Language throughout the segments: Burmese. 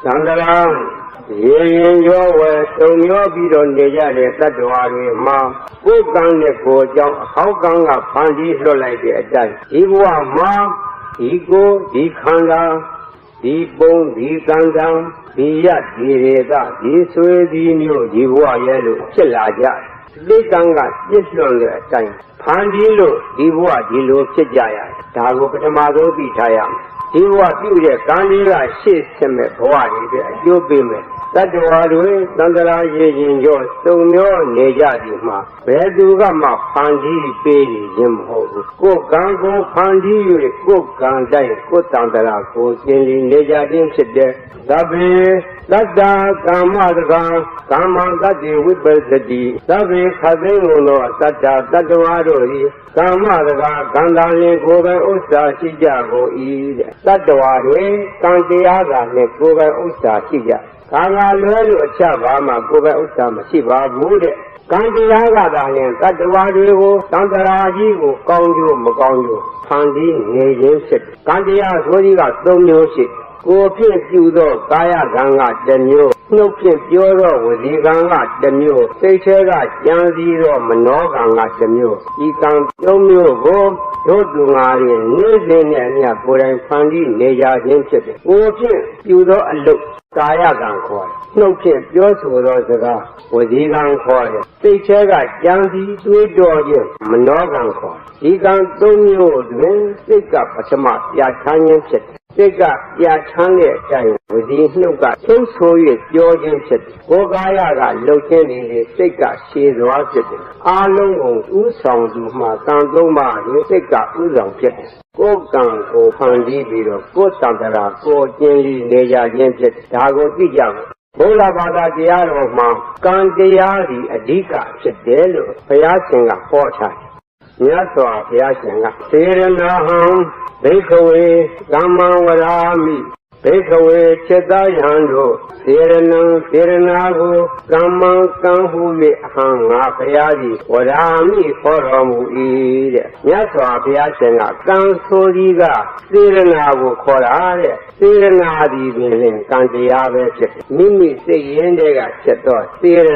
သံဃာရေရင်ရောဝဲတုံရောပြီးတော့နေကြတဲ့တတ္တဝါတွေမှာကိုယ်ကံနဲ့ကိုယ်ကြောင့်အဟောင်းကံကဖန်တီးလွှတ်လိုက်တဲ့အတိုင်းဒီဘဝမှာဒီကိုယ်ဒီခန္ဓာဒီပုံဒီကံတံဒီရဒီရေကဒီဆွေဒီမျိုးဒီဘဝရဲ့လို့ဖြစ်လာကြဒီကံကပြည့်စုံတဲ့အတိုင်းဖန်တီးလို့ဒီဘဝဒီလိုဖြစ်ကြရတယ်ဒါကိုပထမဆုံးသိထားရမယ်ဒီဘဝပြုတဲ့ကံတွေကရှေ့ဆက်မဲ့ဘဝတွေတဲ့အကျိုးပေးမယ်တတ္တဝါတွေသံဃာရေရင်ကျော်စုံမျောနေကြသည်မှာဘယ်သူကမှဖန်တီးပေးနေခြင်းမဟုတ်ဘူးကိုယ်ကံကိုဖန်တီး၍ကိုယ်ကံတိုင်းကိုယ်သံဃာကိုကျင်လီနေကြခြင်းဖြစ်တဲ့သဗ္ဗေတတ္တကာမတကံကာမတတ္တိဝိပဿတိသဗ္ဗေခသိငုံသောတတ္တတတ္တဝါတို့၏ကာမတကကံတန်လင်ကိုယ်ပိုင်ဥစ္စာရှိကြကုန်၏တဲ့တတ္တဝါတွေကံတရားသာနဲ့ကိုယ်ပိုင်ဥစ္စာရှိကြကာငါလွဲလို့အချက်ပါမှကိုယ်ပဲဥစ္စာမရှိပါဘူးတဲ့ကံတရားကသာရင်တတ္တဝါတွေကိုတန်တရာကြီးကိုကောင်းကျိုးမကောင်းကျိုးဖန်တီးနေခြင်းဖြစ်ကံတရားဆိုကြီးက၃မျိုးရှိကိုယ်ဖြင့်ပြုသောကာယကံကတစ်မျိုးနှုတ်ဖြင့်ပြောသောဝစီကံကတစ်မျိုးစိတ်ထဲကကြံစည်သောမနောကံကတစ်မျိုးဒီကံ၃မျိုးကိုတို့သူငါတွေနေ့စဉ်နဲ့အမျှကိုယ်တိုင်ဖန်တီးနေကြခြင်းဖြစ်တယ်ကိုယ်ဖြင့်ပြုသောအလုပ်ကာယကံခေါ်တယ်နှုတ်ဖြင့်ပြောဆိုသောစကားဝစီကံခေါ်တယ်စိတ်ထဲကကြံစည်တွေးတောခြင်းမနောကံခေါ်ဒီကံ၃မျိုးတွင်စိတ်ကပထမပြဋ္ဌာန်းခြင်းဖြစ်တယ်စိတ်ကပြဋ္ဌာန်းတဲ့အတိုင်းဝစီနှုတ်ကသုံးဆို၍ပြောခြင်းဖြစ်တယ်ကိုယ်ကာယကလှုပ်ခြင်းနေလေစိတ်ကရှည်သွားဖြစ်တယ်အာလုံးကိုဥဆောင်သူမှာကံ၃ပါးကိုစိတ်ကဥဆောင်ဖြစ်တယ်ကိုယ်ကံကိုဖန်တီးပြီးတော့ကိုယ်တန်တရာကိုကျင်လီနေကြခြင်းဖြစ်ဒါကိုသိကြဖို့ဘုရားဘာသာတရားတော်မှာကံတရားဒီအဓိကဖြစ်တယ်လို့ဘုရားရှင်ကဟောထားတယ်မြတ်စွာဘုရားရှင်ကသေရဏဟံဘိက္ခဝေကမ္မဝရာမိဘိက္ခဝေจิตတယံတို့သေရဏံသေရဏကိုကမ္မကံဟု၍အဟံငါဘုရားကြီးဝရာမိခေါ်တော်မူ၏တဲ့မြတ်စွာဘုရားရှင်ကကံဆိုကြီးကသေရဏကိုခေါ်တာတဲ့သေရဏသည်ပင်ကံတရားပဲဖြစ်တယ်မိမိစိတ်ရင်းတဲ့ကဖြစ်တော့သေရဏ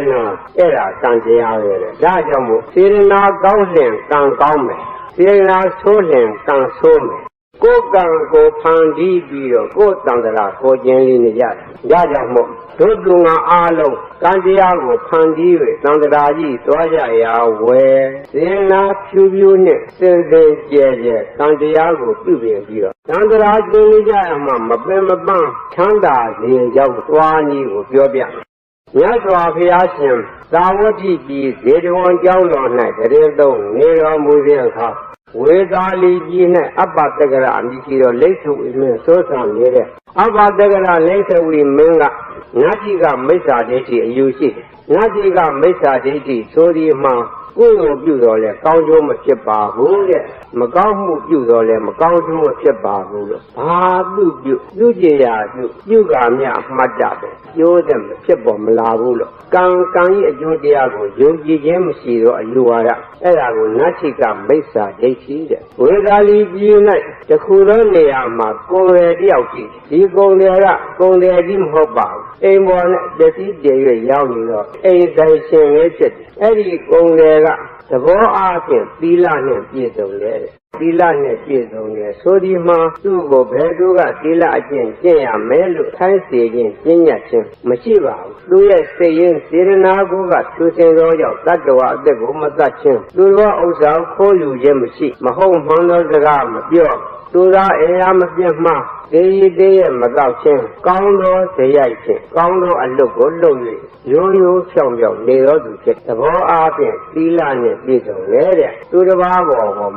အဲ့ဒါကံတရားပဲတဲ့ဒါကြောင့်မို့သေရဏကောင်းလင်ကံကောင်းမယ်သေရဏဆိုးလင်ကံဆိုးမယ်ကိုယ်ကံကိုဖန်တီးပြီးတော့ကိုယ်တန်တရာကိုကျင်းလေးနေကြတယ်။ဒါကြောင့်မို့တို့သူငါအားလုံးကံတရားကိုဖန်တီး၍တန်တရာကြီးသွားကြရာဝယ်စင်နာဖြူဖြူနဲ့စင်စင်ကြဲကြဲကံတရားကိုပြုပြင်ပြီးတော့တန်တရာကျင်းလေးကြရမှမပင်မပန်းချမ်းသာစေရောက်သွားနည်းကိုပြောပြ။မြတ်စွာဘုရားရှင်သာဝတိကြီးဇေတဝန်ကျောင်းတော်၌တရင်သုံးနေတော်မူခြင်းအခါဝေသာလီကြီးနဲ့အပ္ပတကရအမည်ရှိသောလိက္ခဝိမင်းစိုးစံနေတဲ့အပ္ပတကရလိက္ခဝိမင်းကနတ်ကြီးကမိစ္ဆာဒိဋ္ဌိအယူရှိတယ်နတ်ကြီးကမိစ္ဆာဒိဋ္ဌိဆိုဒီမှကိုယ်ကိုပြုတော်လဲကောင်းကျိုးမဖြစ်ပါဘူးတဲ့မကောင်းမှုပြုတော်လဲမကောင်းကျိုးမဖြစ်ပါဘူးလို့ဘာပြုကြရာပြုကမြအမှတ်တပဲကျိုးတယ်မဖြစ်ပေါ်မလာဘူးလို့ကံရဲ့အကျိုးတရားကိုယုံကြည်ခြင်းမရှိတော့အယူဝါဒအဲ့ဒါကိုနတ်ချိကမိစ္ဆာဒိဋ္ဌိတဲ့ဝေသာလီပြည်၌တခုသောနေရာမှာကိုယ်ရတယောက်ရှိဒီကိုယ်ရကကိုယ်ရကြီးမဟုတ်ပါဘူးအိမ်ပေါ်နဲ့တတိတည်းရရောက်နေတော့အိမ်ဆိုင်ရှင်လေးဖြစ်တယ်အဲ့ဒီကိုယ်ရကသဘောအားဖြင့်သီလနဲ့ပြည့်စုံတယ်သီလနဲ့ပြည့်စုံတယ်ဆိုဒီမှာသူ့ကိုဘယ်သူကသီလအကျင့်ကျင့်ရမယ်လို့ခိုင်းစေခြင်းကျင့်ရခြင်းမရှိပါဘူးသူရဲ့စိတ်ရင်းစေရနာကိုကသူစင်သောကြောင့်တတ္တဝအသက်ကိုမတတ်ခြင်းသူတော်ဥစ္စာခိုးယူခြင်းမရှိမဟုတ်မှန်သောစကားမပြောသူသာအရာမပြတ်မှတေးတည်းရဲ့မတော့ခြင်းကောင်းသောဇေယိုက်ခြင်းကောင်းသောအလုတ်ကိုလုပ်၍ရိုးရိုးဖြောင်းဖြောင်းနေတော်သူဖြစ်သဘောအားဖြင့်သီလနဲ့ပြည့်စုံရဲ့တဲ့သူတစ်ပါးပေါ်ကို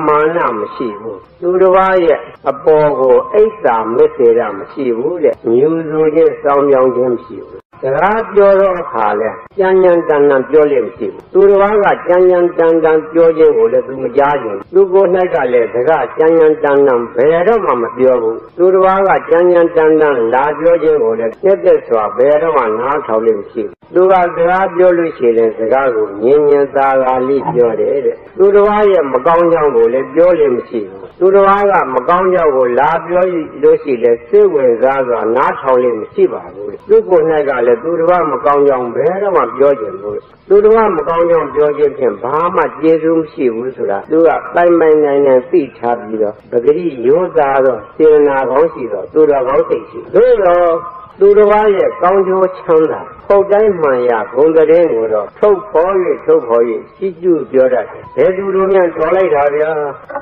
မာနမရှိဘူးသူတစ်ပါးရဲ့အပေါ်ကိုအိဋ္ဌာမစ္စေရမရှိဘူးတဲ့ညူဆိုခြင်းစောင်းပြောင်းခြင်းမရှိဘူးစကားပြောတော့အခါလဲကြမ်းကြမ်းတန်တန်ပြောလိမ့်မရှိဘူးသူတစ်ပါးကကြမ်းကြမ်းတန်တန်ပြောခြင်းကိုလည်းသူမကြားဘူးသူကိုယ်၌ကလည်းစကားကြမ်းကြမ်းတန်တန်ဘယ်တော့မှမပြောဘူးသူတစ်ပါးကကြမ်းကြမ်းတန်တန်လာပြောခြင်းကိုလည်းတက်တက်စွာဘယ်တော့မှနားထောင်လိမ့်မရှိဘူး သူကစကားပြောလို့ရှိရင်စကားကိုညင်ညင်သာသာလေးပြောတယ်တဲ့သူတစ်ပါးရဲ့မကောင်းကြောင်းကိုလည်းပြောလို့မရှိဘူးသူတစ်ပါးကမကောင်းကြောင်းကိုလာပြောလို့ရှိရင်စိတ်ဝင်စားစွာနားထောင်လို့မရှိပါဘူးသူကိုယ်၌ကလည်းသူတစ်ပါးမကောင်းကြောင်းဘယ်တော့မှပြောချင်ဘူးသူတစ်ပါးမကောင်းကြောင်းပြောခြင်းဖြင့်ဘာမှကျေးဇူးမရှိဘူးဆိုတာသူကပိုင်ပိုင်နိုင်နိုင်သိထားပြီးတော့ပဂရိရိုးသားတော့စေနာကောင်းရှိတော့သူတော်ကောင်းစိတ်ရှိတို့တော့သူတစ်ပါးရဲ့ကောင်းကျိုးချမ်းသာဟုတ်တိုင်းမှန်ရဂုဏ်သတင်းကိုတော့ထုတ်ဖော်၍ရှိကျူးပြောတတ်တယ်ဘယ်သူတို့များတော်လိုက်တာဗျာ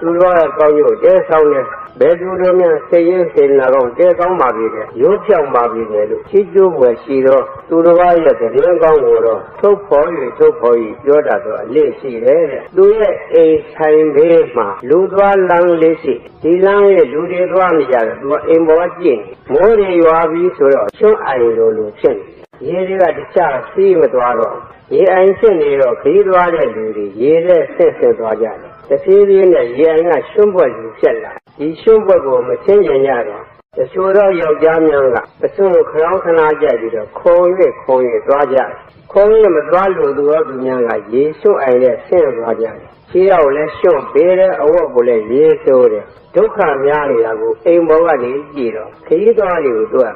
သူတော်ရဲ့ကောင်းကျိုးတဲဆောင်တယ်ဘယ်သူတို့များစိတ်ရင်းစေနာကောင်းတဲကောင်းပါပြီတဲ့ရိုးဖြောင်းပါပြီလေလို့ရှိကျူးွယ်ရှိတော့သူတစ်ပါးရဲ့သတင်းကောင်းကိုတော့ထုတ်ဖော်၍ပြောတတ်တော့အလေးရှိတယ်တဲ့သူရဲ့အိမ်ဆိုင်ဘေးမှာလူသွားလမ်းလေးရှိဒီလမ်းရဲ့လူတွေသွားနေကြတယ်သူကအိမ်ပေါ်ကျင့်မိုးတွေရွာပြီးဆိုတော့ချွန်းအိုင်လိုဖြစ်နေရေတွေကတခြားစီးမသွားတော့ရေအိုင်ဖြစ်နေတော့ခရီးသွားတဲ့လူတွေရေထဲဆင့်သွားကြတယ်တဖြည်းဖြည်းနဲ့ရေအိုင်ကရွှွန့်ပွက်လူဖြစ်လာဒီရွှွန့်ပွက်ကိုမသိဉာဏ်ရတော့တချို့သောယောက်ျားများကပစွန်းခရောင်းခနာကြပြီးတော့ခုံ၍သွားကြတယ်ခုံ၍မသွားလို့သူရောသူများကရေရွှွန့်အိုင်နဲ့ဆင့်သွားကြတယ်ခြေရောက်လည်းရွှွန့်ပေးတယ်အဝတ်ကိုလည်းရေဆိုးတယ်ဒုက္ခများနေတာကိုအိမ်ပေါ်ကနေကြည့်တော့ခရီးသွားတွေကိုသူက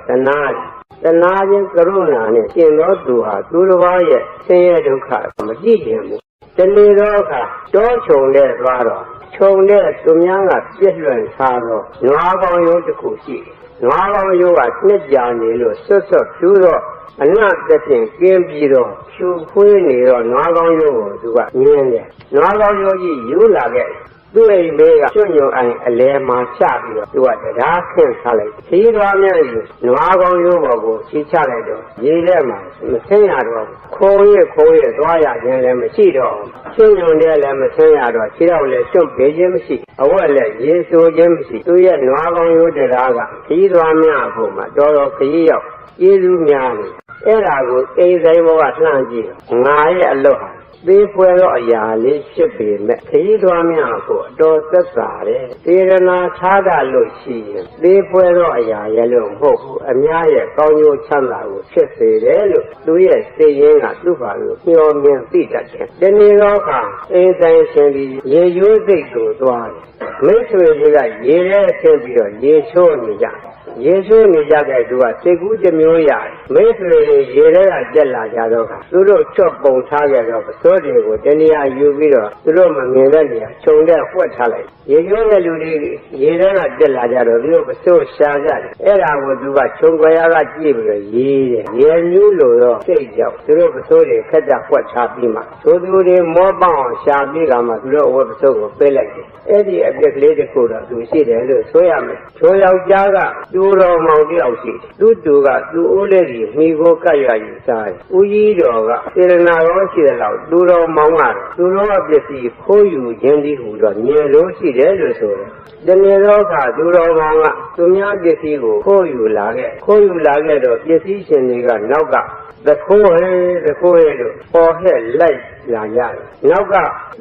သနာချင်းကရုဏာနဲ့ရှင်သောသူဟာသူတစ်ပါးရဲ့ဆင်းရဲဒုက္ခမကြည့်ခြင်းဘူးတနေ့တော့အခါတောခြုံနဲ့သွားတော့ခြုံနဲ့သူများကပြည့်လွန်ထားတော့နွားကောင်းရိုးတစ်ခုရှိတယ်နွားကောင်းရိုးကနှစ်ကြာနေလို့ဆွတ်ဖြူတော့အနတ်တစ်ဖြင့်ကင်းပြီးတော့ဖြူဖွေးနေတော့နွားကောင်းရိုးကိုသူကမြင်တယ်နွားကောင်းရိုးကြီးယူလာခဲ့သူ့အိမ်လေးကကျွညုံအိုင်အလဲမှာချပြီးတော့သူကတရားခင်းထားလိုက်ခီးသွားမြဲကြီးနွားကောင်းရိုးပေါ်ကိုချီချလိုက်တော့ရေထဲမှာမဆင်းရတော့ခိုးရသွားရခြင်းလည်းမရှိတော့ကျွညုံတဲ့လည်းမဆင်းရတော့ခြေတော့လည်းကျွတ်ပေးခြင်းမရှိအဝတ်လည်းရေဆိုးခြင်းမရှိသူရဲ့နွားကောင်းရိုးတရားကခီးသွားမြအဖို့မှာတော်ခရီးရောက်ကျေးဇူးများနေအဲ့ဒါကိုအိမ်ဆိုင်ဘောကလှမ်းကြည့်ငါရဲ့အလုပ်ဟာသေးဖွဲသောအရာလေးဖြစ်ပေမဲ့ခရီးသွားများကိုအတော်သက်သာတယ်စေရနာခြားတာလို့ရှိရင်သေးဖွဲသောအရာရဲ့လို့မဟုတ်ဘူးအများရဲ့ကောင်းကျိုးချမ်းသာကိုဖြစ်စေတယ်လို့သူရဲ့စိတ်ရင်းကသူ့ဘာလို့မျှော်မြင်သိတတ်တယ်ဒီနေ့တော့ခါအိမ်ဆိုင်ရှင်ဒီရေရိုးစိတ်ကိုသွားတယ်မိတ်ဆွေတွေကရေထဲဆင်းပြီးတော့ရေချိုးနေကြရေချိုးနေကြတဲ့သူကစိတ်ကူးတစ်မျိုးရတယ်မိတ်ဆွေတွေရေထဲကတက်လာကြတော့သူတို့ချွတ်ပုံထားကြတော့ပစိုးတွေကိုတဏှာယူပြီးတော့သူတို့မမြင်တဲ့နေရာခြုံတဲ့ဖွက်ထားလိုက်ရေချိုးတဲ့လူတွေရေထဲကတက်လာကြတော့သူတို့ပစိုးရှာကြတယ်အဲ့ဒါကိုသူကခြုံကြရကကြည့်ပြီးတော့ရေးတယ်ရေညူးလို့တော့စိတ်ကြောက်သူတို့ပစိုးတွေခက်တာဖွက်ထားပြီးမှသို့သူတွေမောပေါအောင်ရှာပြီးကမှသူတို့အဝတ်ပစိုးကိုပေးလိုက်တယ်အဲ့ဒီအပြက်ကလေးတစ်ခုတော့သူရှိတယ်လို့ဆိုရမယ်ချိုးယောက်ျားကသူတော်မောင်တယောက်ရှိတယ်သူကသူ့အိုးလေးကြီးမိကိုကပ်ရယူစားတယ်ဦးကြီးတော်ကစေရနာတော်ရှိတယ်လို့သူတော်မောင်ကသူတော်ပစ္စည်းခိုးယူခြင်းဒီဟူတော့မြင်လို့ရှိတယ်လို့ဆိုတယ်ဒီနေ့တော့ကသူတော်မောင်ကသူများပစ္စည်းကိုခိုးယူလာခဲ့တော့ပစ္စည်းရှင်တွေကနောက်ကသခိုးဟဲလို့ပေါ်ဟဲ့လိုက်လာရတယ်။နောက်က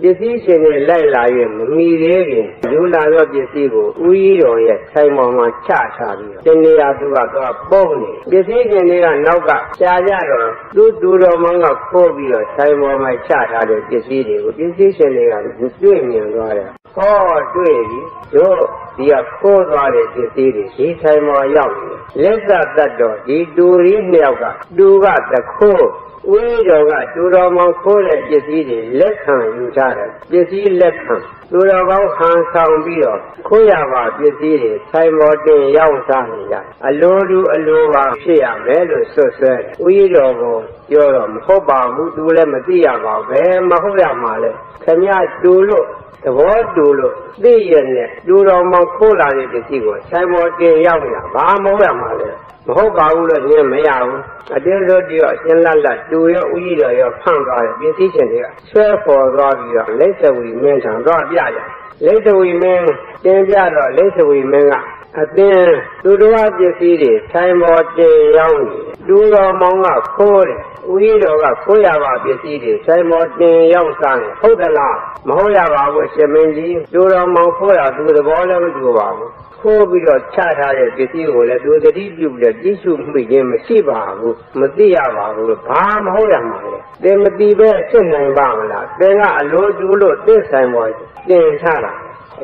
ပစ္စည်းရှင်တွေလိုက်လာရင်မမီသေးခင်ယူလာသောပစ္စည်းကိုဦးကြီးတော်ရဲ့ဆိုင်ပေါ်မှာချထားပြီးတနေရာသူကတော့ပုံနေပစ္စည်းရှင်တွေကနောက်ကရှားကြတော့သူတော်မောင်ကခိုးပြီးတော့ဆိုင်ပေါ်မှာချထားတဲ့ပစ္စည်းတွေကိုပစ္စည်းရှင်တွေကတွေ့မြင်သွားတယ်။ဟောတွေ့ပြီတို့ဒီကခိုးသွားတဲ့ပစ္စည်းတွေဒီဆိုင်ပေါ်ရောက်နေလက်သက်တတ်တော့ဒီတူရီနှစ်ယောက်ကသူကသခိုးဝိတော်ကသူတော်မောင်ခိုးတဲ့ပစ္စည်းတွေလက်ခံယူထားတယ်ပစ္စည်းလက်ခံသူတော်ကောင်းဟန်ဆောင်ပြီးတော့ခိုးရပါပစ္စည်းတွေဆိုင်ပေါ်တင်ရောက်စားနေကြအလိုတူအလိုပါဖြစ်ရမယ်လို့ဆွဆွဲတယ်ဝိတော်ကိုပြောတော့မဟုတ်ပါဘူးသူလည်းမသိရပါဘူးဘယ်မဟုတ်ရမှာလဲခင်ဗျတူလို့သဘောတူလို့သိရနဲ့လူတော်မောင်ခိုးလာတဲ့ပစ္စည်းကိုဆိုင်ပေါ်တင်ရောက်နေတာဘာမဟုတ်ရမှာလဲမဟုတ်ပါဘူးလို့ညင်မရဘူးအတင်းလို့တည်းရောရှင်းလတ်တူရောဥကြီးတော်ရောဖန့်သွားတယ်ပစ္စည်းရှင်တွေကဆွဲပေါ်သွားပြီးတော့လိတ်သဝီမင်းထံတော့ပြကြလိတ်သဝီမင်းတင်ပြတော့လိတ်သဝီမင်းက အသင်သူတော်ပစ္စည်းတွေဆိုင်ပေါ်တင်ရောက်နေလူတော်မောင်ကခိုးတယ်ဦးကြီးတော်ကခိုးရပါပစ္စည်းတွေဆိုင်ပေါ်တင်ရောက်စားတယ်ဟုတ်သလားမဟုတ်ရပါဘူးရှင်မင်းကြီးလူတော်မောင်ခိုးတာသူသဘောလည်းမတူပါဘူးခိုးပြီးတော့ချထားတဲ့ပစ္စည်းကိုလည်းသူသတိပြုပြီးကြည့်ရှုမိခြင်းမရှိပါဘူးမသိရပါဘူးဘာမဟုတ်ရမှာလဲသင်မသိပဲဖြစ်နိုင်ပါမလားသင်ကအလိုတူလို့သစ္ဆိုင်ပေါ်တင်ချတာ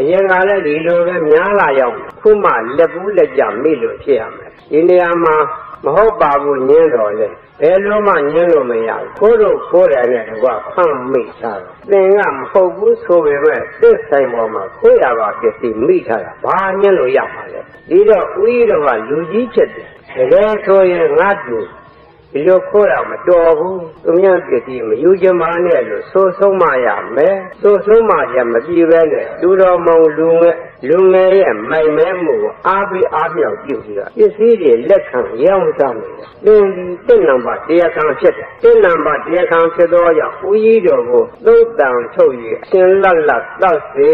အရင်ကလည်းဒီလိုပဲများလာရောက်ခုမှလက်ပူးလက်ကြမိလို့ဖြစ်ရမယ်ဒီနေရာမှာမဟုတ်ပါဘူးညင်းတော်လေဘယ်လိုမှညင်းလို့မရဘူးခိုးတော့ခိုးတယ်နဲ့ကွာဖမ်းမိထားတယ်သင်ကမဟုတ်ဘူးဆိုပေမဲ့သစ္ဆိုင်ပေါ်မှာခိုးရပါပစ္စည်းမိထားတာဘာညင်းလို့ရမှာလဲဒီတော့ဦးကြီးတော်ကလူကြီးဖြစ်တယ်တကယ်ဆိုရင်ငါတူဒီလိုခိုးတာမတော်ဘူးသူများပစ္စည်းမယူချင်ပါနဲ့လို့ဆိုဆုံးမရမယ်ဆိုဆုံးမရမကြည့်ပဲနဲ့သူတော်မောင်လူငယ်ရဲ့မိုင်မဲမှုကိုအားပေးအားမြောက်ပြုပြီးတော့ပစ္စည်းတွေလက်ခံရောင်းစားနေတယ်သင်ဒီတစ်နံပါတ်တရားခံဖြစ်တယ်တစ်နံပါတ်တရားခံဖြစ်သောကြောင့်ဦးကြီးတော်ကိုသုံးတန်ထုတ်၍အရှင်လတ်လတ်သတ်စေ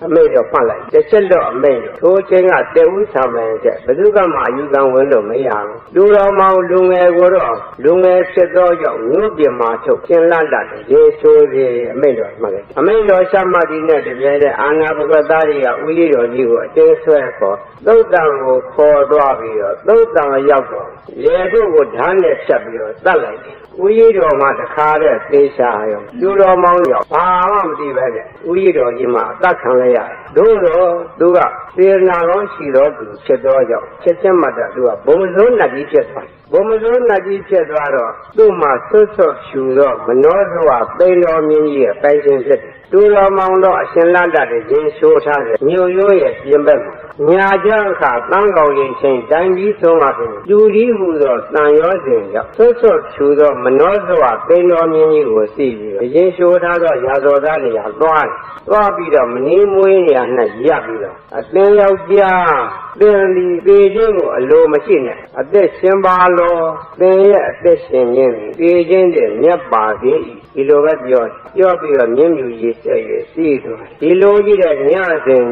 အမိတော်ဖတ်လိုက်တစ်ချက်တော့အမိတော်ထိုချိန်ကတေဦးဆံပန်ချက်ဘယ်သူကမှအယူခံဝင်လို့မရဘူးလူတော်မောင်လူငယ်ကိုတော့လူငယ်ဖြစ်သောကြောင့်ငုပြမှာထုတ်ရှင်လတ်လတ်ရေဆိုးရေအမိတော်မှတ်လိုက်အမိတော်ရှမတိနဲ့တပြဲတဲ့အာနာပကသားတွေကဦးကြီးတော်ကြီးကိုအတင်းဆွဲခေါ်သုတ်တံကိုခေါ်သွားပြီးတော့သုတ်တံရောက်တော့ရေတို့ကိုဓာတ်နဲ့ဖြတ်ပြီးတော့တတ်လိုက်တယ်ဦးကြီးတော်မှာတခါတဲ့သေချာရောလူတော်မောင်းရောဘာမှမသိပဲနဲ့ဦးကြီးတော်ကြီးမှာအသက်ခံလိုက်ရတယ်တို့တော့သူကသေနာကောင်းရှိတော်သူဖြစ်တော်ကြောင့်ချက်ချင်းမှတ်တာသူကဘုံစိုးနတ်ကြီးဖြစ်သွားဘုံစိုးနတ်ကြီးဖြစ်သွားတော့သူ့မှာဆွတ်ဆွတ်ဖြူတော့မနှောစွာသိန်တော်မြင်းကြီးရဲ့ပိုင်ရှင်ဖြစ်တယ်သူတော်မောင်တော့အရှင်လတ်တဲ့ရင်ရှိုးထားတယ်မြို့ရိုးရဲ့ပြင်ဘက်မှာညာကျအခါတန်းကောင်းရင်ချင်းတိုင်းပြီးဆုံးပါပြီလူကြီးဟူသောတန်ရောစဉ်ကြောင့်ဆွတ်ဆွတ်ဖြူသောမနှောစွာသိန်တော်မြင်းကြီးကိုစီးပြီးရင်ရှိုးထားသောရာဇောသားနေရာသွားပြီးတော့မနေမွေးနေရာ၌ရပ်ပြီးတော့အသင်ယောက်ျားသင်ဒီပေခြင်းကိုအလိုမရှိနဲ့အသက်ရှင်ပါလောသင်ရဲ့အသက်ရှင်ခြင်းပေခြင်းတဲ့မြတ်ပါစေဒီလိုပဲပြောပြီးတော့မြင်းမြူရေးဆက်ရစီးသွားဒီလိုကြီးတဲ့ညစဉ်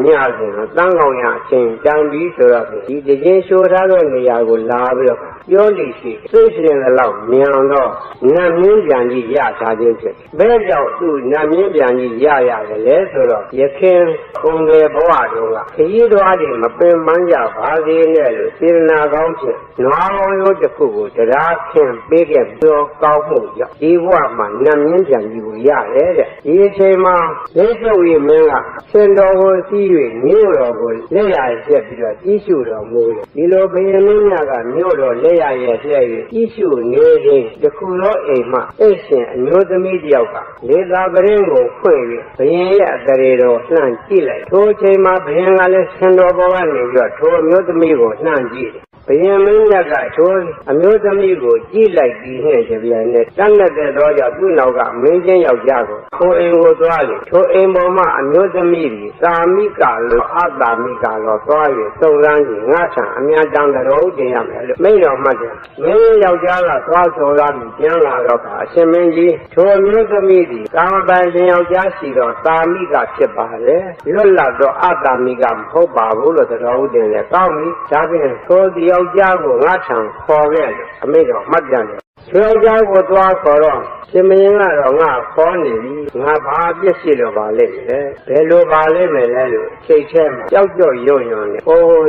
တန်းကောင်ရအချင်းတန်ပြီးဆိုတော့ဒီတခြင်းရှိုးထားတဲ့နေရာကိုလာပြီးတော့ပြောလိရှိသိရှင်တဲ့လောက်မြန်တော့နတ်မြင်းပြန်ကြီးရထားခြင်းဖြစ်ဘယ်ကြောင့်သူ့နတ်မြင်းပြန်ကြီးရတယ်လဲဆိုတော့ယခင်ကုံတွေဘဝတုန်းကခရီးသွားတွေမပင်ပန်းကြပါသေးနဲ့လို့စေတနာကောင်းဖြင့်နွားကောင်းရိုးတစ်ခုကိုတရားခင်ပေးခဲ့ပြောကောင်းမှုကြောင့်ဒီဘဝမှာနတ်မြင်းပြန်ကြီးကိုရတယ်တဲ့ဒီအချိန်မှာဒိဋ္ဌိဝိမင်းကရှင်တော်ကိုစီး၍မြို့တော်ကိုလက်ရရက်ပြီးတော့ကြီးစုတော်မူတယ်ဒီလိုဘုရင်မင်းများကမြို့တော်လက်ရရက်ရက်၍ကြီးစုနေခြင်းတခုသောအိမ်မှအိတ်ရှင်အမျိုးသမီးတယောက်ကလေသာပရင်းကိုဖွင့်၍ဘုရင်ရဲ့အတရေတော်လှမ်းကြည့်လိုက်ထိုအချိန်မှာဘုရင်ကလည်းရှင်တော်ပေါ်ကနေပြီးတော့ထိုအမျိုးသမီးကိုလှမ်းကြည့်ဘုရင်မင်းမြတ်ကထိုအမျိုးသမီးကိုကြည့်လိုက်ပြီးနဲ့ကြပြန်နဲ့တန်းလက်တဲ့တော့ကြောင့်သူ့နောက်ကမင်းချင်းယောက်ျားကိုထိုအိမ်ကိုသွားလေထိုအိမ်ပေါ်မှာအမျိုးသမီးကြီးသာမိကလောအတာမိကလောသွား၍စုံစမ်းကြည့်ငါဆံအများတန်းတော်တင်ရမယ်လို့မိတော်မှတ်တယ်မင်းယောက်ျားကသွားစုံစမ်းပြီးပြန်လာတော့အရှင်မင်းကြီးထိုအမျိုးသမီးကြီးကာမပန်ရှင်ယောက်ျားရှိတော့သာမိကဖြစ်ပါတယ်လွတ်လပ်တော့အတာမိကမဟုတ်ပါဘူးလို့တော်ဦးတင်တယ်ကောင်းပြီဒါဖြင့်ထိုဒီယောက်ျားကိုငါထံခေါ်ခဲ့တယ်အမိတော်မှတ်ပြန်တယ်ဆွေယောက်ျားကိုသွားခေါ်တော့ရှင်မင်းကတော့ငါခေါ်နေပြီငါဘာပြစ်ရှိလို့ပါလိမ့်မယ်ဘယ်လိုပါလိမ့်မယ်လဲလို့စိတ်ထဲမှာကြောက်ရွံ့နေ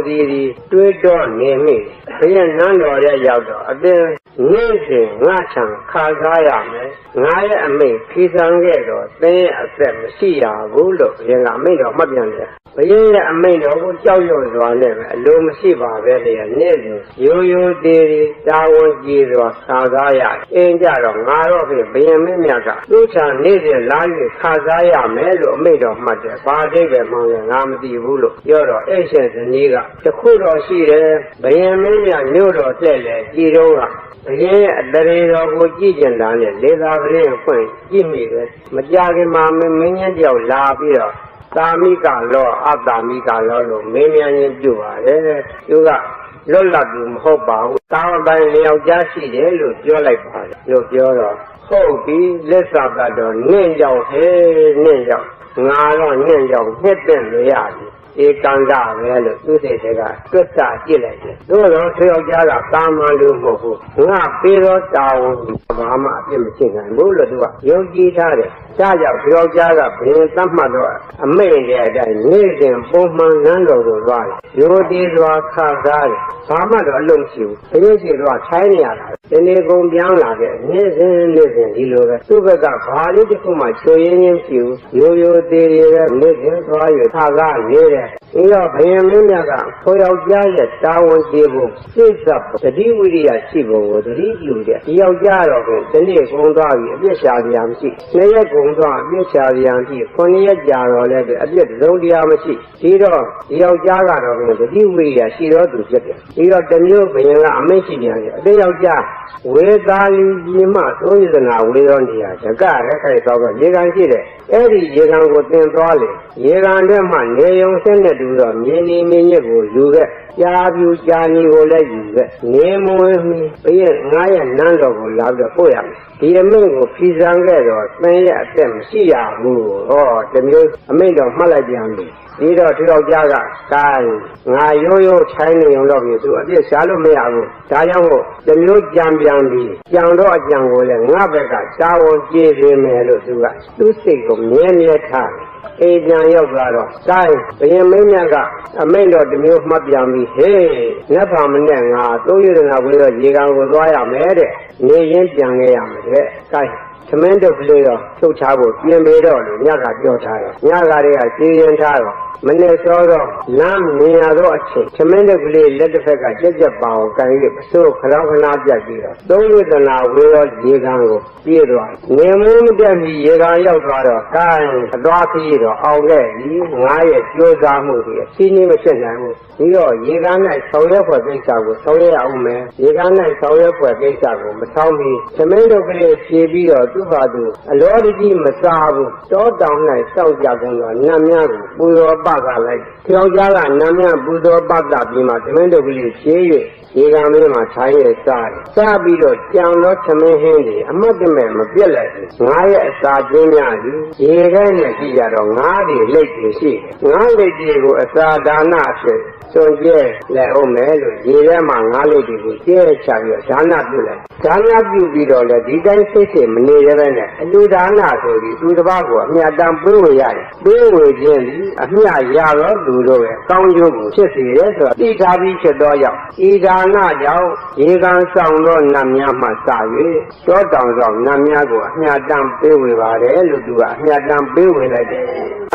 ဒီတွေးတော့နေမိဘုရင်နန်းတော်ရဲ့ရောက်တော့အတင်းနေ့စဉ်ငါထံခါစားရမယ်ငါရဲ့အမိတ်ဖြေဆန်းခဲ့တော့သင်ရဲ့အသက်မရှိရဘူးလို့ဘုရင်ကအမိတ်တော်မှတ်ပြန်တယ်ဘုရင်ရဲ့အမိန့်တော်ကိုကြောက်ရွံ့စွာနဲ့ပဲအလိုမရှိပါပဲလေနေ့စဉ်ရိုးသေးတာဝန်ကြီးစွာခါစားရအင်းကြတော့ငါတော့ဖြင့်ဘုရင်မင်းမြတ်ကသူ့ချာနေ့စဉ်လာ၍ခါစားရမယ်လို့အမိန့်တော်မှတ်တယ်ဘာအဓိပ္ပာယ်မှန်းလဲငါမသိဘူးလို့ပြောတော့အဲ့ရှင်ဇနီးကတခုတော့ရှိတယ်ဘုရင်မင်းမြတ်မြို့တော်လှည့်လေကြည်တော့ကဘုရင်ရဲ့အတရေတော်ကိုကြည့်ကျင်တာနဲ့လေသာပရင်းဖွင့်ကြည့်မိတယ်မကြခင်မှာမင်းကြီးတယောက်လာပြီးတော့သာမိကလောအတ္တမိကလောလို့မင်းများချင်းပြုပါတယ်သူကလွတ်လပ်သူမဟုတ်ပါဘူးတာဝန်ပိုင်လျောက်ကြားရှိတယ်လို့ပြောလိုက်ပါတယ်လို့ပြောတော့ဟုတ်ပြီလက်စပ်ကတော့နင့်ကြောင့်ဟဲ့နင့်ကြောင့်ငါတော့နင့်ကြောင့်နှစ်သက်နေရပြီ ဧကန္တပဲလို့သူစိတ်တွေကတွက်ဆကြည့်လိုက်တယ်သို့တော့ဆွေယောက်ျားကကာမန်လို့မဟုတ်ဘူးငါပေးတော့တာဝန်ဘာမှအပြစ်မရှိနိုင်ဘူးလို့သူကယုံကြည်ထားတယ်ဒါကြောင့်ဆွေယောက်ျားကဘယ်သတ်မှတ်တော့အမိန့်တဲ့အတိုင်းနေ့စဉ်ပုံမှန်နန်းတော်ကိုသွားတယ်ရိုးသေးစွာခါစားတယ်ဘာမှတော့အလုံးမရှိဘူးဘယ်ရှိတော့ထိုင်းနေရတာဒီနေ့ကုန်ပြောင်းလာတဲ့နေ့စဉ်ဒီလိုပဲသူ့ဘက်ကဘာလေးတစ်ခုမှချိုရင်းချင်းရှိဘူးရိုးရိုးသေးသေးပဲနေ့စဉ်သွားရခါစားနေတယ်ဒီတော့ဘယံမင်းမြတ်ကဆွေယောက်ျားရဲ့တာဝန်ကျေဖို့စိတ်သက်သတိဝိရိယရှိဖို့ကိုသတိပြုတယ်ဒီယောက်ျားတော့ဒီနေ့ကုန်သွားပြီအပြစ်ရှာစရာမရှိနှစ်ရက်ကုန်သွားအပြစ်ရှာစရာမရှိ9ရက်ကြာတော့လည်းအပြစ်သုံးတရားမရှိဒီတော့ဒီယောက်ျားကတော့သတိဝိရိယရှိတော့သူဖြစ်တယ်ဒီတော့တမျိုးဘယံကအမိတ်ရှိပြန်တယ်အသေးယောက်ျားဝေသာလီကြီးမှသုံးရသနာဝေရောနေရဓကရက်ခိုက်တော့ရေကန်ရှိတယ်အဲ့ဒီရေကန်ကိုသင်သွားလေရေကန်ထဲမှာနေယုံစက်နဲ့တူတော့မြင်းနေမြင်းညက်ကိုယူခဲ့ကြားပြူကြားနီကိုလည်းယူခဲ့နေမဝင်မီဘယံ9ရက်နန်းတော်ကိုလာပြီးတော့ပို့ရမယ်ဒီအမိန့်ကိုဖြီးစံခဲ့တော့သင်ရဲ့အသက်မရှိရဘူးဟောတမျိုးအမိန့်တော့မှတ်လိုက်ပြန်ပြီဒီတော့ဒီတော့ကြားကကိုင်းငါရိုးရိုးထိုင်းနေုံတော့ပြီသူအပြစ်ရှားလို့မရဘူးဒါကြောင့်မို့တမျိုးကြံပြန်ပြီကြံတော့အကြံကိုလည်းငါဘက်ကတာဝန်ကျေးပေးမယ်လို့သူကသူ့စိတ်ကိုမြဲမြဲထားတယ်အေးပြန်ရောက်သွားတော့ကိုင်းဘယံမင်းမြတ်ကအမိန့်တော်တမျိုးမှတ်ပြန်ပြီဟေးနတ်ဖာမနဲ့ငါသုံးရတနာဝေတော့ရေကန်ကိုသွားရမယ်တဲ့နေရင်ပြန်ခဲ့ရမယ်တဲ့ကိုင်းသမင်းတို့ကလေးတော့ထုတ်ချဖို့ပြင်ပေးတော့လို့ညကပြောထားတယ်ညကတည်းကစီရင်ထားတော့မနေ့စောတော့လမ်းမြင်ရတော့အချိန်သမင်းတို့ကလေးလက်တစ်ဖက်ကကြက်ကြက်ပါအောင်ကန်ပြီးပစိုးခရောင်းခနာပြတ်ပြီးတော့သုံးရတနာဝေတော့ရေကန်ကိုပြေးသွားနေမင်းမတက်ပြီးရေကန်ရောက်သွားတော့ကိုင်းအသွားခရီးတော့အောင်ခဲ့ပြီ9ရက်ကြိုးစားမှုတွေအစီအနည်းမဖြစ်နိုင်ဘူးဒီတော့ရေကန်၌ဆောင်ရွက်ဖွယ်ကိစ္စကိုဆောင်ရွက်အောင်မယ်ရေကန်၌ဆောင်ရွက်ဖွယ်ကိစ္စကိုမဆောင်ပြီးသမင်းတို့ကလေးဖြေပြီးတော့သူ့ဘာသူအလောတကြီးမစားဘူးတောတောင်၌စောက်ကြကုန်တော့နတ်များကိုပူတော်ပကလိုက်ကြောက်ကြကနတ်များပူတော်ပကပြီးမှသမင်းတို့ကလေးဖြေ၍ရေကန်မင်းမှာထိုင်းရစားတယ်စားပြီးတော့ကြံတော့သမင်းဟင်းတွေအမတ်တမဲ့မပြက်လိုက်ဘူး9ရက်အစာကျင်းများပြီရေခဲနဲ့ကြည့်ရတော့9တွေလက်တွေရှိတယ်9လက်တွေကိုအစာဒါနအဖြစ်စွန်ကျဲလက်အောင်မယ်လို့ရေထဲမှာ9လက်တွေကိုကျဲချပြီးတော့ဒါနပြုလိုက်ဒါနပြုပြီးတော့လေဒီတိုင်းစိတ်စိတ်မနေရပဲနဲ့အလူဒါနဆိုပြီးသူတစ်ပါးကိုအမြတ်တမ်းပေးဝေရတယ်ပေးဝေခြင်းဒီအမြတ်ရတော့သူတို့ရဲ့ကောင်းကျိုးကိုဖြစ်စေတယ်ဆိုတော့တိထားပြီးဖြစ်တော့ရောက်ဤဒါနကြောင့်ရေကန်ဆောင်တော့နတ်များမှစ၍တောတောင်ဆောင်နတ်များကိုအမြတ်တမ်းပေးဝေပါတယ်လို့သူကအမြတ်တမ်းပေးဝေလိုက်တယ်